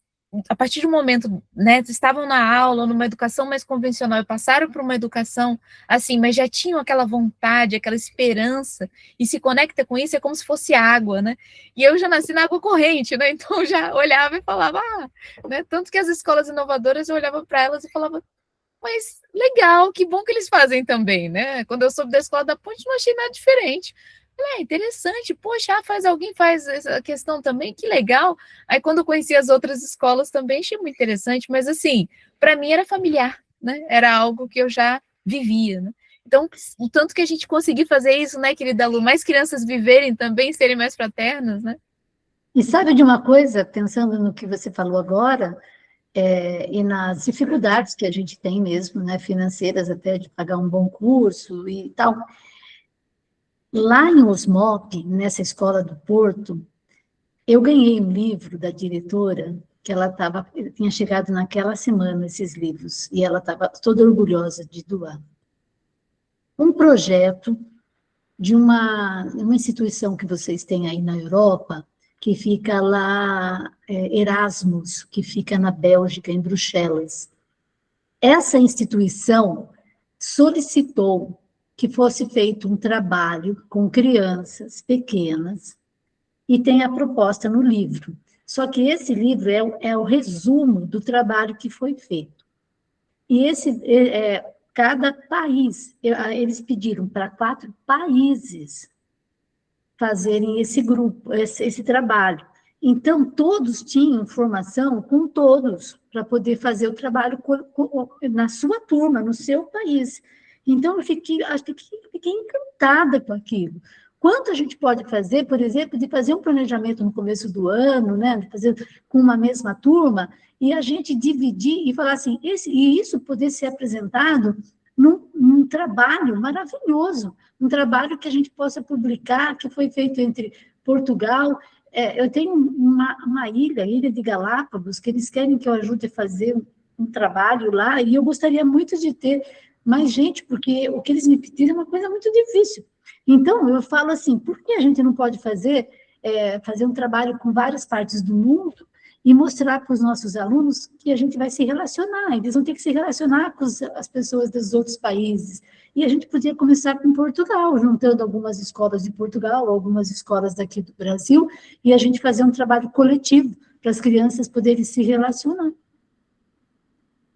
a partir do momento, né, estavam na aula, numa educação mais convencional, e passaram para uma educação assim, mas já tinham aquela vontade, aquela esperança, e se conecta com isso, é como se fosse água, né? E eu já nasci na água corrente, né? Então eu já olhava e falava, né? Tanto que as escolas inovadoras, eu olhava para elas e falava, mas legal, que bom que eles fazem também, né? Quando eu soube da escola da Ponte, não achei nada diferente. Interessante, poxa, alguém faz essa questão também, que legal. Aí quando eu conheci as outras escolas também, achei muito interessante, mas assim, para mim era familiar, né? Era algo que eu já vivia, né? Então, o tanto que a gente conseguir fazer isso, né, querida Lu, mais crianças viverem também, serem mais fraternas, né? E sabe de uma coisa, pensando no que você falou agora, e nas dificuldades que a gente tem mesmo, né, financeiras até de pagar um bom curso e tal. Lá em Osmop, nessa escola do Porto, eu ganhei um livro da diretora, que ela tinha chegado naquela semana esses livros, e ela estava toda orgulhosa de doar. Um projeto de uma instituição que vocês têm aí na Europa, que fica lá, Erasmus, que fica na Bélgica, em Bruxelas. Essa instituição solicitou que fosse feito um trabalho com crianças pequenas, e tem a proposta no livro. Só que esse livro é o resumo do trabalho que foi feito. E cada país, eles pediram para 4 países fazerem esse grupo, esse trabalho. Então, todos tinham formação com todos, para poder fazer o trabalho na sua turma, no seu país. Então, eu fiquei encantada com aquilo. Quanto a gente pode fazer, por exemplo, de fazer um planejamento no começo do ano, né, de fazer com uma mesma turma, e a gente dividir e falar assim, e isso poder ser apresentado num trabalho maravilhoso, um trabalho que a gente possa publicar, que foi feito entre Portugal. Eu tenho uma ilha de Galápagos, que eles querem que eu ajude a fazer um trabalho lá, e eu gostaria muito de ter mais gente, porque o que eles me pediram é uma coisa muito difícil. Então, eu falo assim, por que a gente não pode fazer um trabalho com várias partes do mundo e mostrar para os nossos alunos que a gente vai se relacionar, eles vão ter que se relacionar com as pessoas dos outros países. E a gente podia começar com Portugal, juntando algumas escolas de Portugal, algumas escolas daqui do Brasil, e a gente fazer um trabalho coletivo para as crianças poderem se relacionar.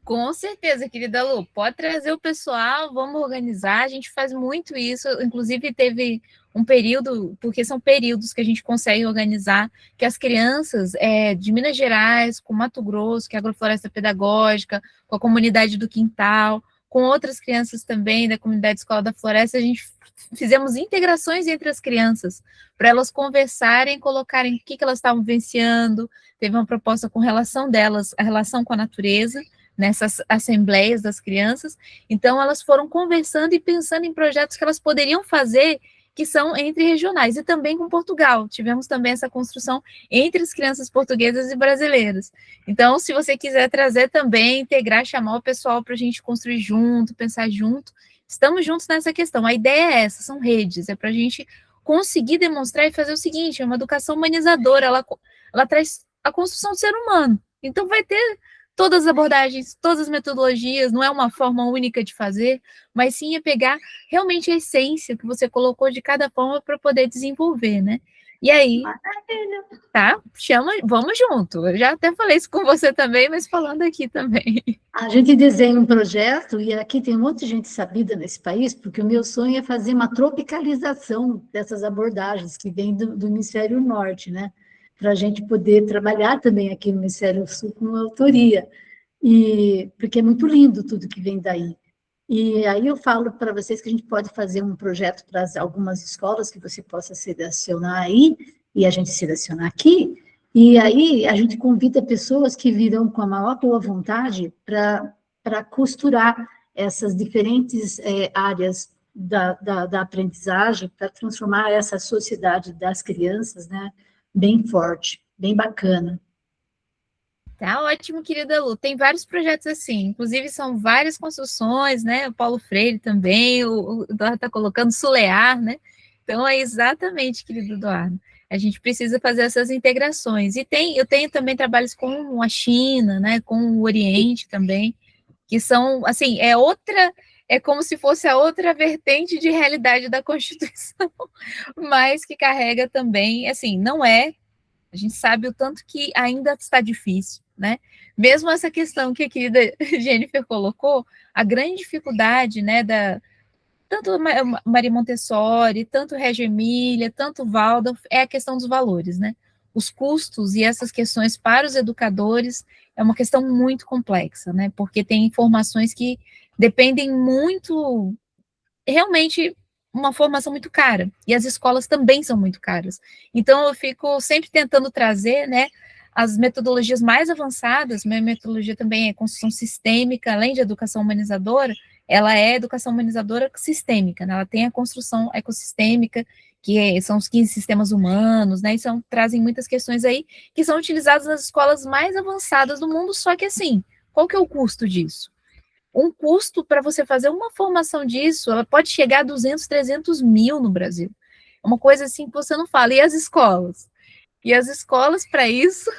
Com certeza, querida Lu, pode trazer o pessoal, vamos organizar, a gente faz muito isso, inclusive teve um período, porque são períodos que a gente consegue organizar, que as crianças de Minas Gerais, com Mato Grosso, que é a Agrofloresta Pedagógica, com a comunidade do Quintal, com outras crianças também da comunidade Escola da Floresta, a gente fizemos integrações entre as crianças, para elas conversarem, colocarem o que elas estavam vivenciando, teve uma proposta com relação delas, a relação com a natureza, nessas assembleias das crianças. Então, elas foram conversando e pensando em projetos que elas poderiam fazer que são entre regionais, e também com Portugal. Tivemos também essa construção entre as crianças portuguesas e brasileiras. Então, se você quiser trazer também, integrar, chamar o pessoal para a gente construir junto, pensar junto, estamos juntos nessa questão. A ideia é essa, são redes, é para a gente conseguir demonstrar e fazer o seguinte, é uma educação humanizadora, ela traz a construção do ser humano. Então, vai ter todas as abordagens, todas as metodologias, não é uma forma única de fazer, mas sim é pegar realmente a essência que você colocou de cada forma para poder desenvolver, né? E aí, tá? Vamos junto. Eu já até falei isso com você também, mas falando aqui também. A gente desenha um projeto, e aqui tem um monte de gente sabida nesse país, porque o meu sonho é fazer uma tropicalização dessas abordagens que vêm do Hemisfério Norte, né? Para a gente poder trabalhar também aqui no Hemisfério Sul com autoria, porque é muito lindo tudo que vem daí. E aí eu falo para vocês que a gente pode fazer um projeto para algumas escolas que você possa selecionar aí, e a gente selecionar aqui, e aí a gente convida pessoas que virão com a maior boa vontade para costurar essas diferentes áreas da aprendizagem, para transformar essa sociedade das crianças, né, bem forte, bem bacana. Tá ótimo, querida Lu. Tem vários projetos assim, inclusive são várias construções, né? O Paulo Freire também, o Eduardo está colocando Sulear, né? Então é exatamente, querido Eduardo. A gente precisa fazer essas integrações. E eu tenho também trabalhos com a China, né? Com o Oriente também, que são, assim, é como se fosse a outra vertente de realidade da Constituição, mas que carrega também, assim, a gente sabe o tanto que ainda está difícil, né? Mesmo essa questão que a querida Jennifer colocou, a grande dificuldade, né, tanto Maria Montessori, tanto Reggio Emília, tanto Waldorf, é a questão dos valores, né? Os custos e essas questões para os educadores é uma questão muito complexa, né? Porque tem informações que dependem muito, realmente, uma formação muito cara, e as escolas também são muito caras. Então, eu fico sempre tentando trazer, né, as metodologias mais avançadas. Minha metodologia também é construção sistêmica, além de educação humanizadora, ela é educação humanizadora sistêmica, né? Ela tem a construção ecossistêmica, que são os 15 sistemas humanos, né, e trazem muitas questões aí, que são utilizadas nas escolas mais avançadas do mundo, só que assim, qual que é o custo disso? Um custo para você fazer uma formação disso, ela pode chegar a 200, 300 mil no Brasil. É uma coisa assim que você não fala. E as escolas? E as escolas, para isso,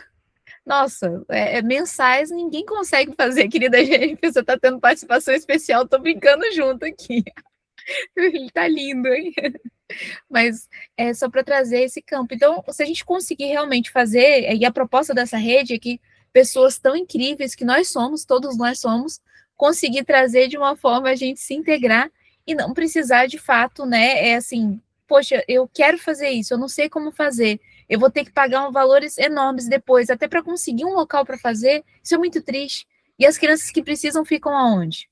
nossa, mensais ninguém consegue fazer, querida gente. Você está tendo participação especial, estou brincando junto aqui. Ele está lindo, hein? Mas é só para trazer esse campo. Então, se a gente conseguir realmente fazer, e a proposta dessa rede é que pessoas tão incríveis que nós somos, todos nós somos, conseguir trazer de uma forma a gente se integrar e não precisar de fato, né, assim, poxa, eu quero fazer isso, eu não sei como fazer, eu vou ter que pagar valores enormes depois, até para conseguir um local para fazer, isso é muito triste. E as crianças que precisam ficam aonde?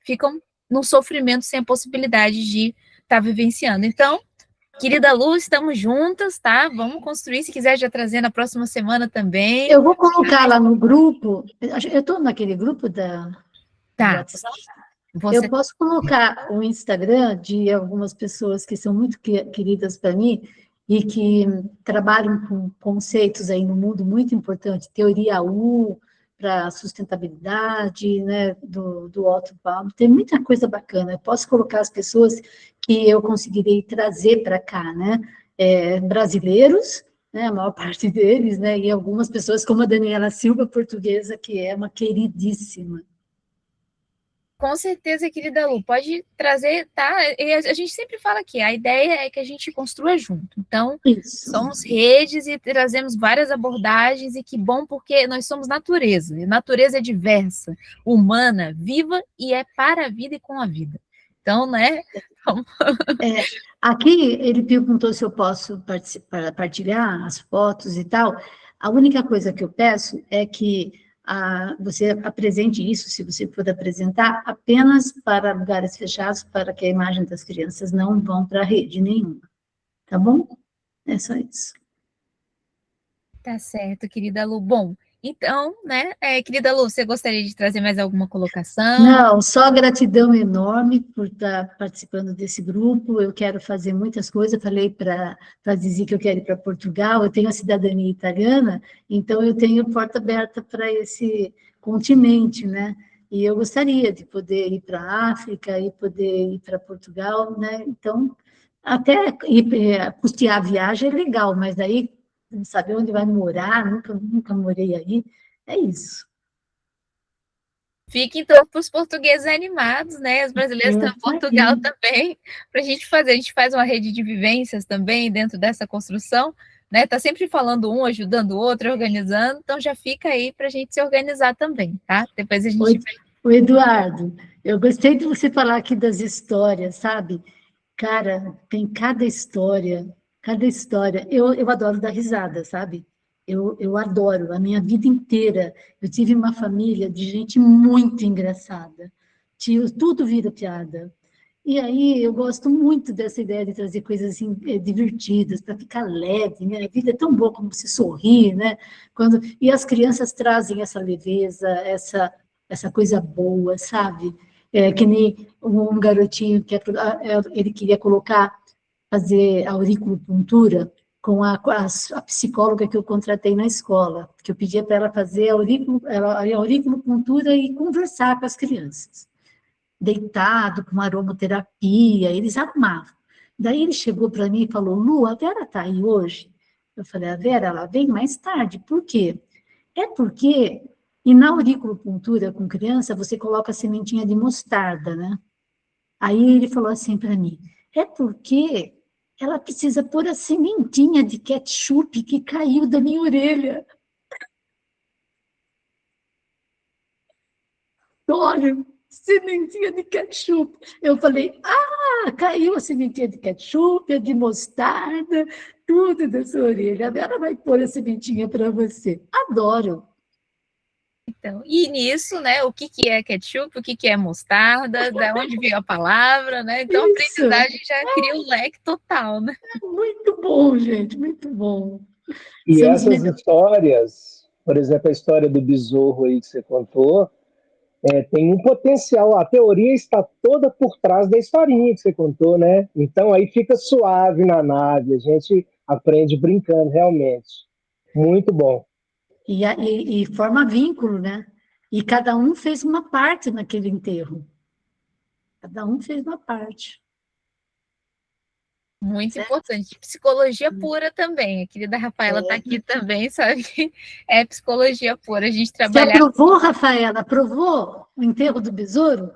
Ficam num sofrimento sem a possibilidade de estar vivenciando. Então, querida Lu, estamos juntas, tá? Vamos construir, se quiser já trazer na próxima semana também. Eu vou colocar lá no grupo, eu estou naquele grupo do WhatsApp. Eu posso colocar o Instagram de algumas pessoas que são muito queridas para mim e que trabalham com conceitos aí no mundo muito importante, teoria U, para sustentabilidade, né, do Otto Paulo, tem muita coisa bacana. Eu posso colocar as pessoas que eu conseguirei trazer para cá, né, brasileiros, né, a maior parte deles, né, e algumas pessoas como a Daniela Silva, portuguesa, que é uma queridíssima. Com certeza, querida Lu, pode trazer, tá? E a gente sempre fala aqui, a ideia é que a gente construa junto. Então, somos redes e trazemos várias abordagens, e que bom, porque nós somos natureza. E natureza é diversa, humana, viva, e é para a vida e com a vida. Então, né? Aqui ele perguntou se eu posso partilhar as fotos e tal. A única coisa que eu peço é que você apresente isso, se você for apresentar, apenas para lugares fechados, para que a imagem das crianças não vão para a rede nenhuma. Tá bom? É só isso. Tá certo, querida Lu. Bom, Então, né, querida Lu, você gostaria de trazer mais alguma colocação? Não, só gratidão enorme por estar participando desse grupo. Eu quero fazer muitas coisas. Eu falei para dizer que eu quero ir para Portugal. Eu tenho a cidadania italiana, então eu tenho porta aberta para esse continente, né? E eu gostaria de poder ir para a África e poder ir para Portugal, né? Então, até custear a viagem é legal, mas daí saber onde vai morar, nunca morei aí. É isso. Fica, então, para os portugueses animados, né? Os brasileiros estão em Portugal também, para a gente fazer. A gente faz uma rede de vivências também dentro dessa construção, né? Está sempre falando um, ajudando o outro, organizando, então já fica aí para a gente se organizar também, tá? Depois a gente vai. O Eduardo, eu gostei de você falar aqui das histórias, sabe? Cara, tem cada história, cada história. Eu adoro dar risada, sabe? Eu adoro, a minha vida inteira. Eu tive uma família de gente muito engraçada. Tio, tudo vira piada. E aí eu gosto muito dessa ideia de trazer coisas assim, divertidas, para ficar leve, né? A vida é tão boa como se sorrir, né? E as crianças trazem essa leveza, essa coisa boa, sabe? Que nem um garotinho que ele queria fazer auriculopuntura com a psicóloga que eu contratei na escola, que eu pedia para ela fazer a auriculopuntura e conversar com as crianças, deitado, com aromaterapia, eles amavam. Daí ele chegou para mim e falou, Lu, a Vera está aí hoje? Eu falei, a Vera, ela vem mais tarde, por quê? É porque, e na auriculopuntura com criança, você coloca a sementinha de mostarda, né? Aí ele falou assim para mim, é porque ela precisa pôr a sementinha de ketchup que caiu da minha orelha. Olha, sementinha de ketchup. Eu falei, caiu a sementinha de ketchup, a de mostarda, tudo da sua orelha. A Vera vai pôr a sementinha para você. Adoro. Então, e nisso, né, o que é ketchup, o que é mostarda, da onde veio a palavra, né? Então, a aprendizagem já cria um leque total, né? Muito bom, gente, muito bom. E essas histórias, por exemplo, a história do besouro aí que você contou, tem um potencial, a teoria está toda por trás da historinha que você contou, né? Então aí fica suave na nave, a gente aprende brincando, realmente. Muito bom. E forma vínculo, né? E cada um fez uma parte naquele enterro. Cada um fez uma parte. Muito importante. Psicologia pura também. A querida Rafaela está aqui também, sabe? É psicologia pura. A gente trabalha. Você aprovou, Rafaela? Aprovou o enterro do besouro? Não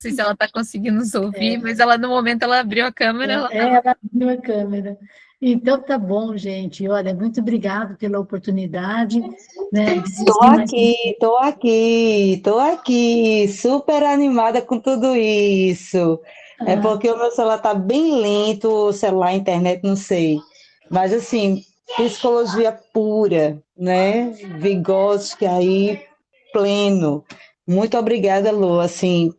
sei se ela está conseguindo nos ouvir, mas ela, no momento, ela abriu a câmera. Ela abriu a câmera. Então, tá bom, gente. Olha, muito obrigada pela oportunidade. Né, Estou aqui, super animada com tudo isso. É porque o meu celular está bem lento, o celular, a internet, não sei. Mas, assim, psicologia pura, né? Vygotsky aí, pleno. Muito obrigada, Lu. Assim,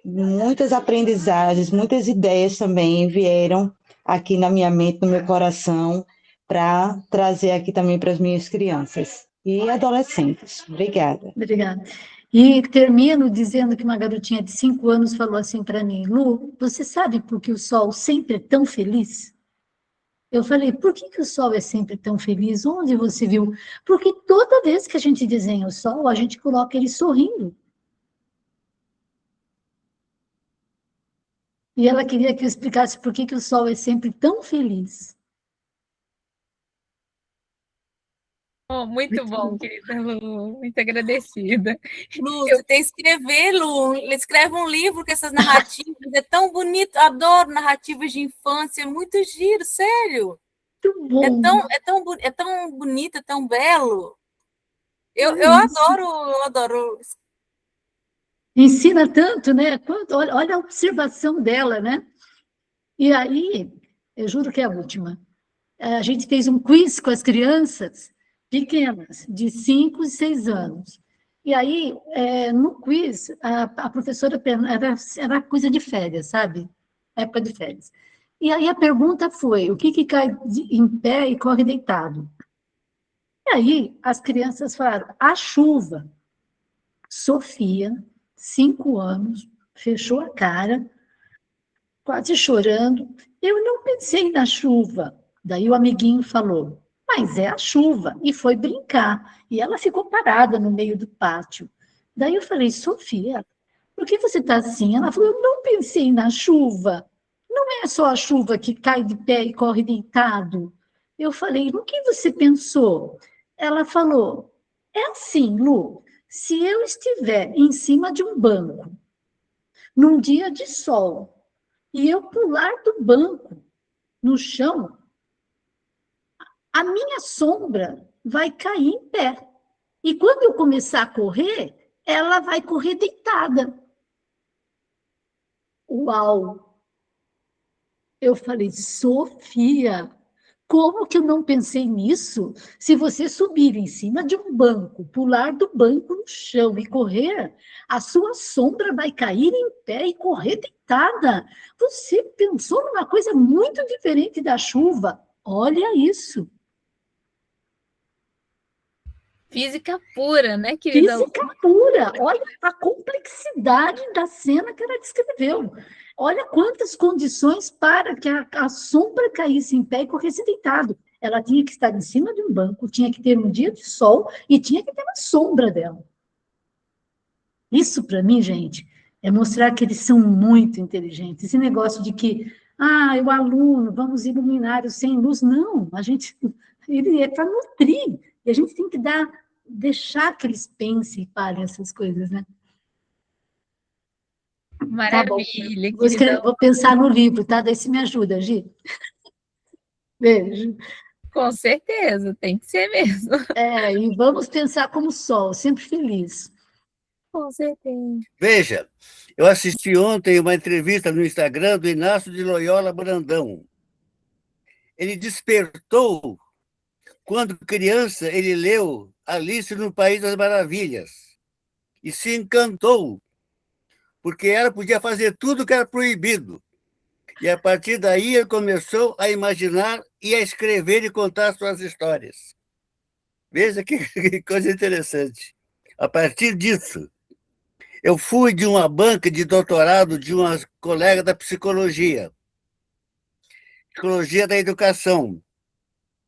muitas aprendizagens, muitas ideias também vieram aqui na minha mente, no meu coração, para trazer aqui também para as minhas crianças e adolescentes. Obrigada. Obrigada. E termino dizendo que uma garotinha de 5 anos falou assim para mim, Lu, você sabe por que o sol sempre é tão feliz? Eu falei, por que o sol é sempre tão feliz? Onde você viu? Porque toda vez que a gente desenha o sol, a gente coloca ele sorrindo. E ela queria que eu explicasse por que o sol é sempre tão feliz. Oh, muito bom, querida Lu, muito agradecida. Lu, você tem que escrever, Lu. Escreve um livro com essas narrativas, é tão bonito, adoro narrativas de infância, é muito giro, sério. Muito bom. É tão bonito, é tão belo. Eu adoro. Ensina tanto, né? Olha a observação dela, né? E aí, eu juro que é a última. A gente fez um quiz com as crianças pequenas, de 5 e 6 anos. E aí, no quiz, a professora era coisa de férias, sabe? Época de férias. E aí a pergunta foi, o que cai em pé e corre deitado? aí as crianças falaram, a chuva. Sofia, 5 anos, fechou a cara, quase chorando. Eu não pensei na chuva. Daí o amiguinho falou, mas é a chuva, e foi brincar. E ela ficou parada no meio do pátio. Daí eu falei, Sofia, por que você está assim? Ela falou, eu não pensei na chuva. Não é só a chuva que cai de pé e corre deitado. Eu falei, no que você pensou? Ela falou, é assim, Lu, se eu estiver em cima de um banco, num dia de sol, e eu pular do banco no chão, a minha sombra vai cair em pé. E quando eu começar a correr, ela vai correr deitada. Uau! Eu falei, Sofia, como que eu não pensei nisso? Se você subir em cima de um banco, pular do banco no chão e correr, a sua sombra vai cair em pé e correr deitada. Você pensou numa coisa muito diferente da chuva. Olha isso. Física pura, né, querida? Física pura. Olha a complexidade da cena que ela descreveu. Olha quantas condições para que a sombra caísse em pé e corresse deitado. Ela tinha que estar em cima de um banco, tinha que ter um dia de sol e tinha que ter uma sombra dela. Isso, para mim, gente, é mostrar que eles são muito inteligentes. Esse negócio de que, o aluno, vamos iluminar o sem luz. Não, ele é para nutrir. E a gente tem que deixar que eles pensem e falem essas coisas, né? Maravilha, Tá bom. querida. Vou pensar no livro, tá? Daí você me ajuda, Gi. Beijo. Com certeza, tem que ser mesmo. E vamos pensar como sol, sempre feliz. Com certeza. Veja, eu assisti ontem uma entrevista no Instagram do Inácio de Loyola Brandão. Ele despertou, quando criança, ele leu Alice no País das Maravilhas e se encantou, porque ela podia fazer tudo que era proibido. E, a partir daí, ele começou a imaginar e a escrever e contar suas histórias. Veja que coisa interessante. A partir disso, eu fui de uma banca de doutorado de uma colega da psicologia da educação.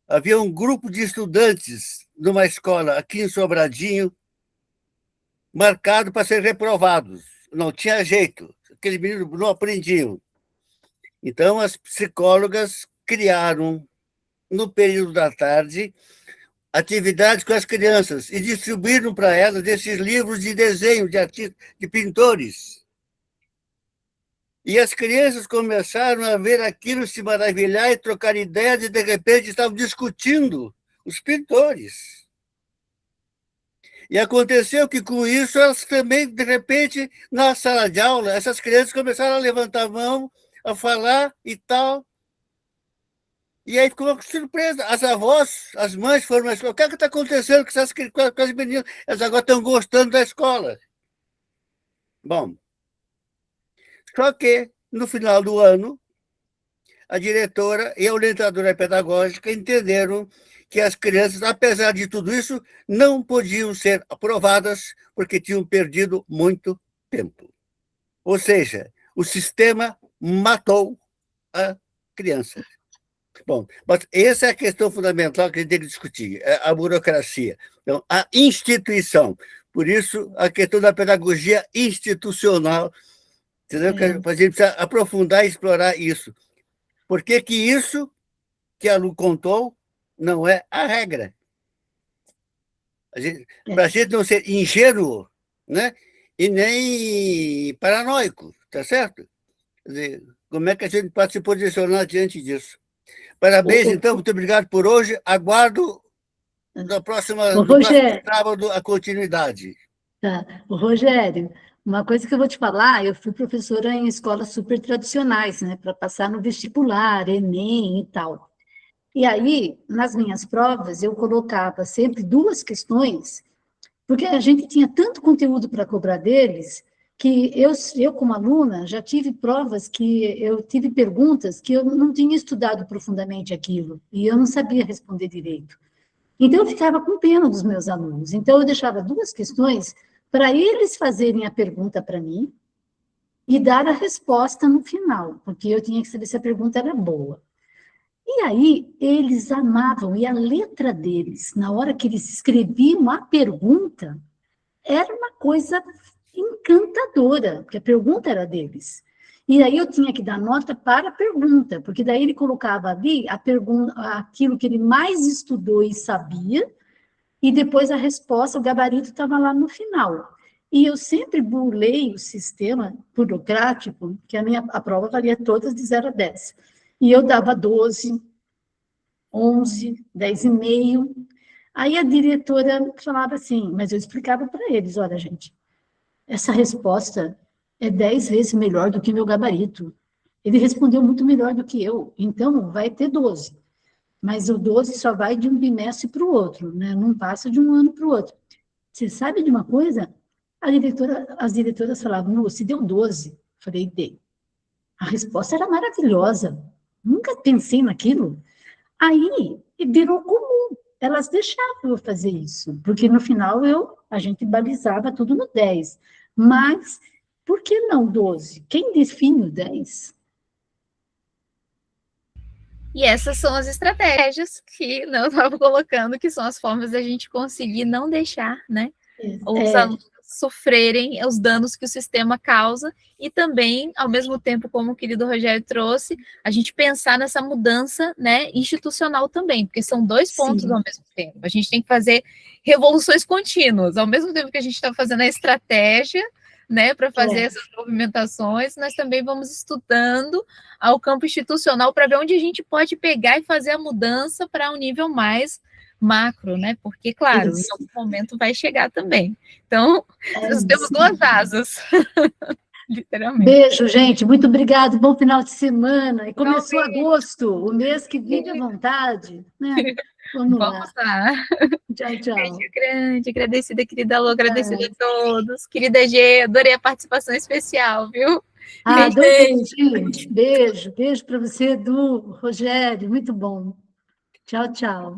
Havia um grupo de estudantes numa escola aqui em Sobradinho, marcado para ser reprovados. Não tinha jeito, aqueles meninos não aprendiam. Então, as psicólogas criaram, no período da tarde, atividades com as crianças e distribuíram para elas esses livros de desenho de artistas, de pintores. E as crianças começaram a ver aquilo, se maravilhar e trocar ideias, e, de repente, estavam discutindo os pintores. E aconteceu que, com isso, elas também, de repente, na sala de aula, essas crianças começaram a levantar a mão, a falar e tal. E aí ficou uma surpresa. As avós, as mães foram na escola. O que está acontecendo com as meninas? Elas agora estão gostando da escola. Bom, só que, no final do ano, a diretora e a orientadora pedagógica entenderam que as crianças, apesar de tudo isso, não podiam ser aprovadas porque tinham perdido muito tempo. Ou seja, o sistema matou a criança. Bom, mas essa é a questão fundamental que a gente tem que discutir, a burocracia. Então, a instituição. Por isso, a questão da pedagogia institucional, entendeu? Que a gente precisa aprofundar e explorar isso. Por que isso que a Lu contou não é a regra? Para a gente não ser ingênuo, né? E nem paranoico, tá certo? Quer dizer, como é que a gente pode se posicionar diante disso? Parabéns, então, muito obrigado por hoje. Aguardo no próximo sábado a continuidade. Tá. Rogério, uma coisa que eu vou te falar, eu fui professora em escolas super tradicionais, né, para passar no vestibular, Enem e tal. E aí, nas minhas provas, eu colocava sempre 2 questões, porque a gente tinha tanto conteúdo para cobrar deles, que eu, como aluna, já tive provas que eu tive perguntas que eu não tinha estudado profundamente aquilo, e eu não sabia responder direito. Então, eu ficava com pena dos meus alunos. Então, eu deixava 2 questões para eles fazerem a pergunta para mim e dar a resposta no final, porque eu tinha que saber se a pergunta era boa. E aí, eles amavam, e a letra deles, na hora que eles escreviam a pergunta, era uma coisa encantadora, porque a pergunta era deles. E aí eu tinha que dar nota para a pergunta, porque daí ele colocava ali a pergunta, aquilo que ele mais estudou e sabia, e depois a resposta, o gabarito estava lá no final. E eu sempre burlei o sistema burocrático, que a prova valia todas de 0 a 10. E eu dava 12, 11, 10,5. Aí a diretora falava assim, mas eu explicava para eles, olha, gente, essa resposta é 10 vezes melhor do que meu gabarito. Ele respondeu muito melhor do que eu, então vai ter 12. Mas o 12 só vai de um bimestre para o outro, né? Não passa de um ano para o outro. Você sabe de uma coisa? As diretoras falavam, se deu 12. Falei, dei. A resposta era maravilhosa. Nunca pensei naquilo. Aí virou comum. Elas deixavam eu fazer isso, porque no final a gente balizava tudo no 10. Mas por que não 12? Quem define o 10? E essas são as estratégias que eu estava colocando, que são as formas da gente conseguir não deixar, né, os alunos sofrerem os danos que o sistema causa e também, ao mesmo tempo, como o querido Rogério trouxe, a gente pensar nessa mudança, né, institucional também, porque são 2 pontos ao mesmo tempo. A gente tem que fazer revoluções contínuas, ao mesmo tempo que a gente está fazendo a estratégia, né, para fazer essas movimentações, nós também vamos estudando ao campo institucional para ver onde a gente pode pegar e fazer a mudança para um nível mais macro, né? Porque, claro, em algum momento vai chegar também. Então, nós temos 2 asas, literalmente. Beijo, gente. Muito obrigado. Bom final de semana. E começou agosto, o mês que vive à vontade, né? Vamos lá. Tchau, tchau. Beijo grande. Agradecida, querida Lu. Agradecida a todos. Querida Gê, adorei a participação especial, viu? Adorei, gente. Beijo. Beijo para você, Edu, Rogério. Muito bom. Tchau, tchau.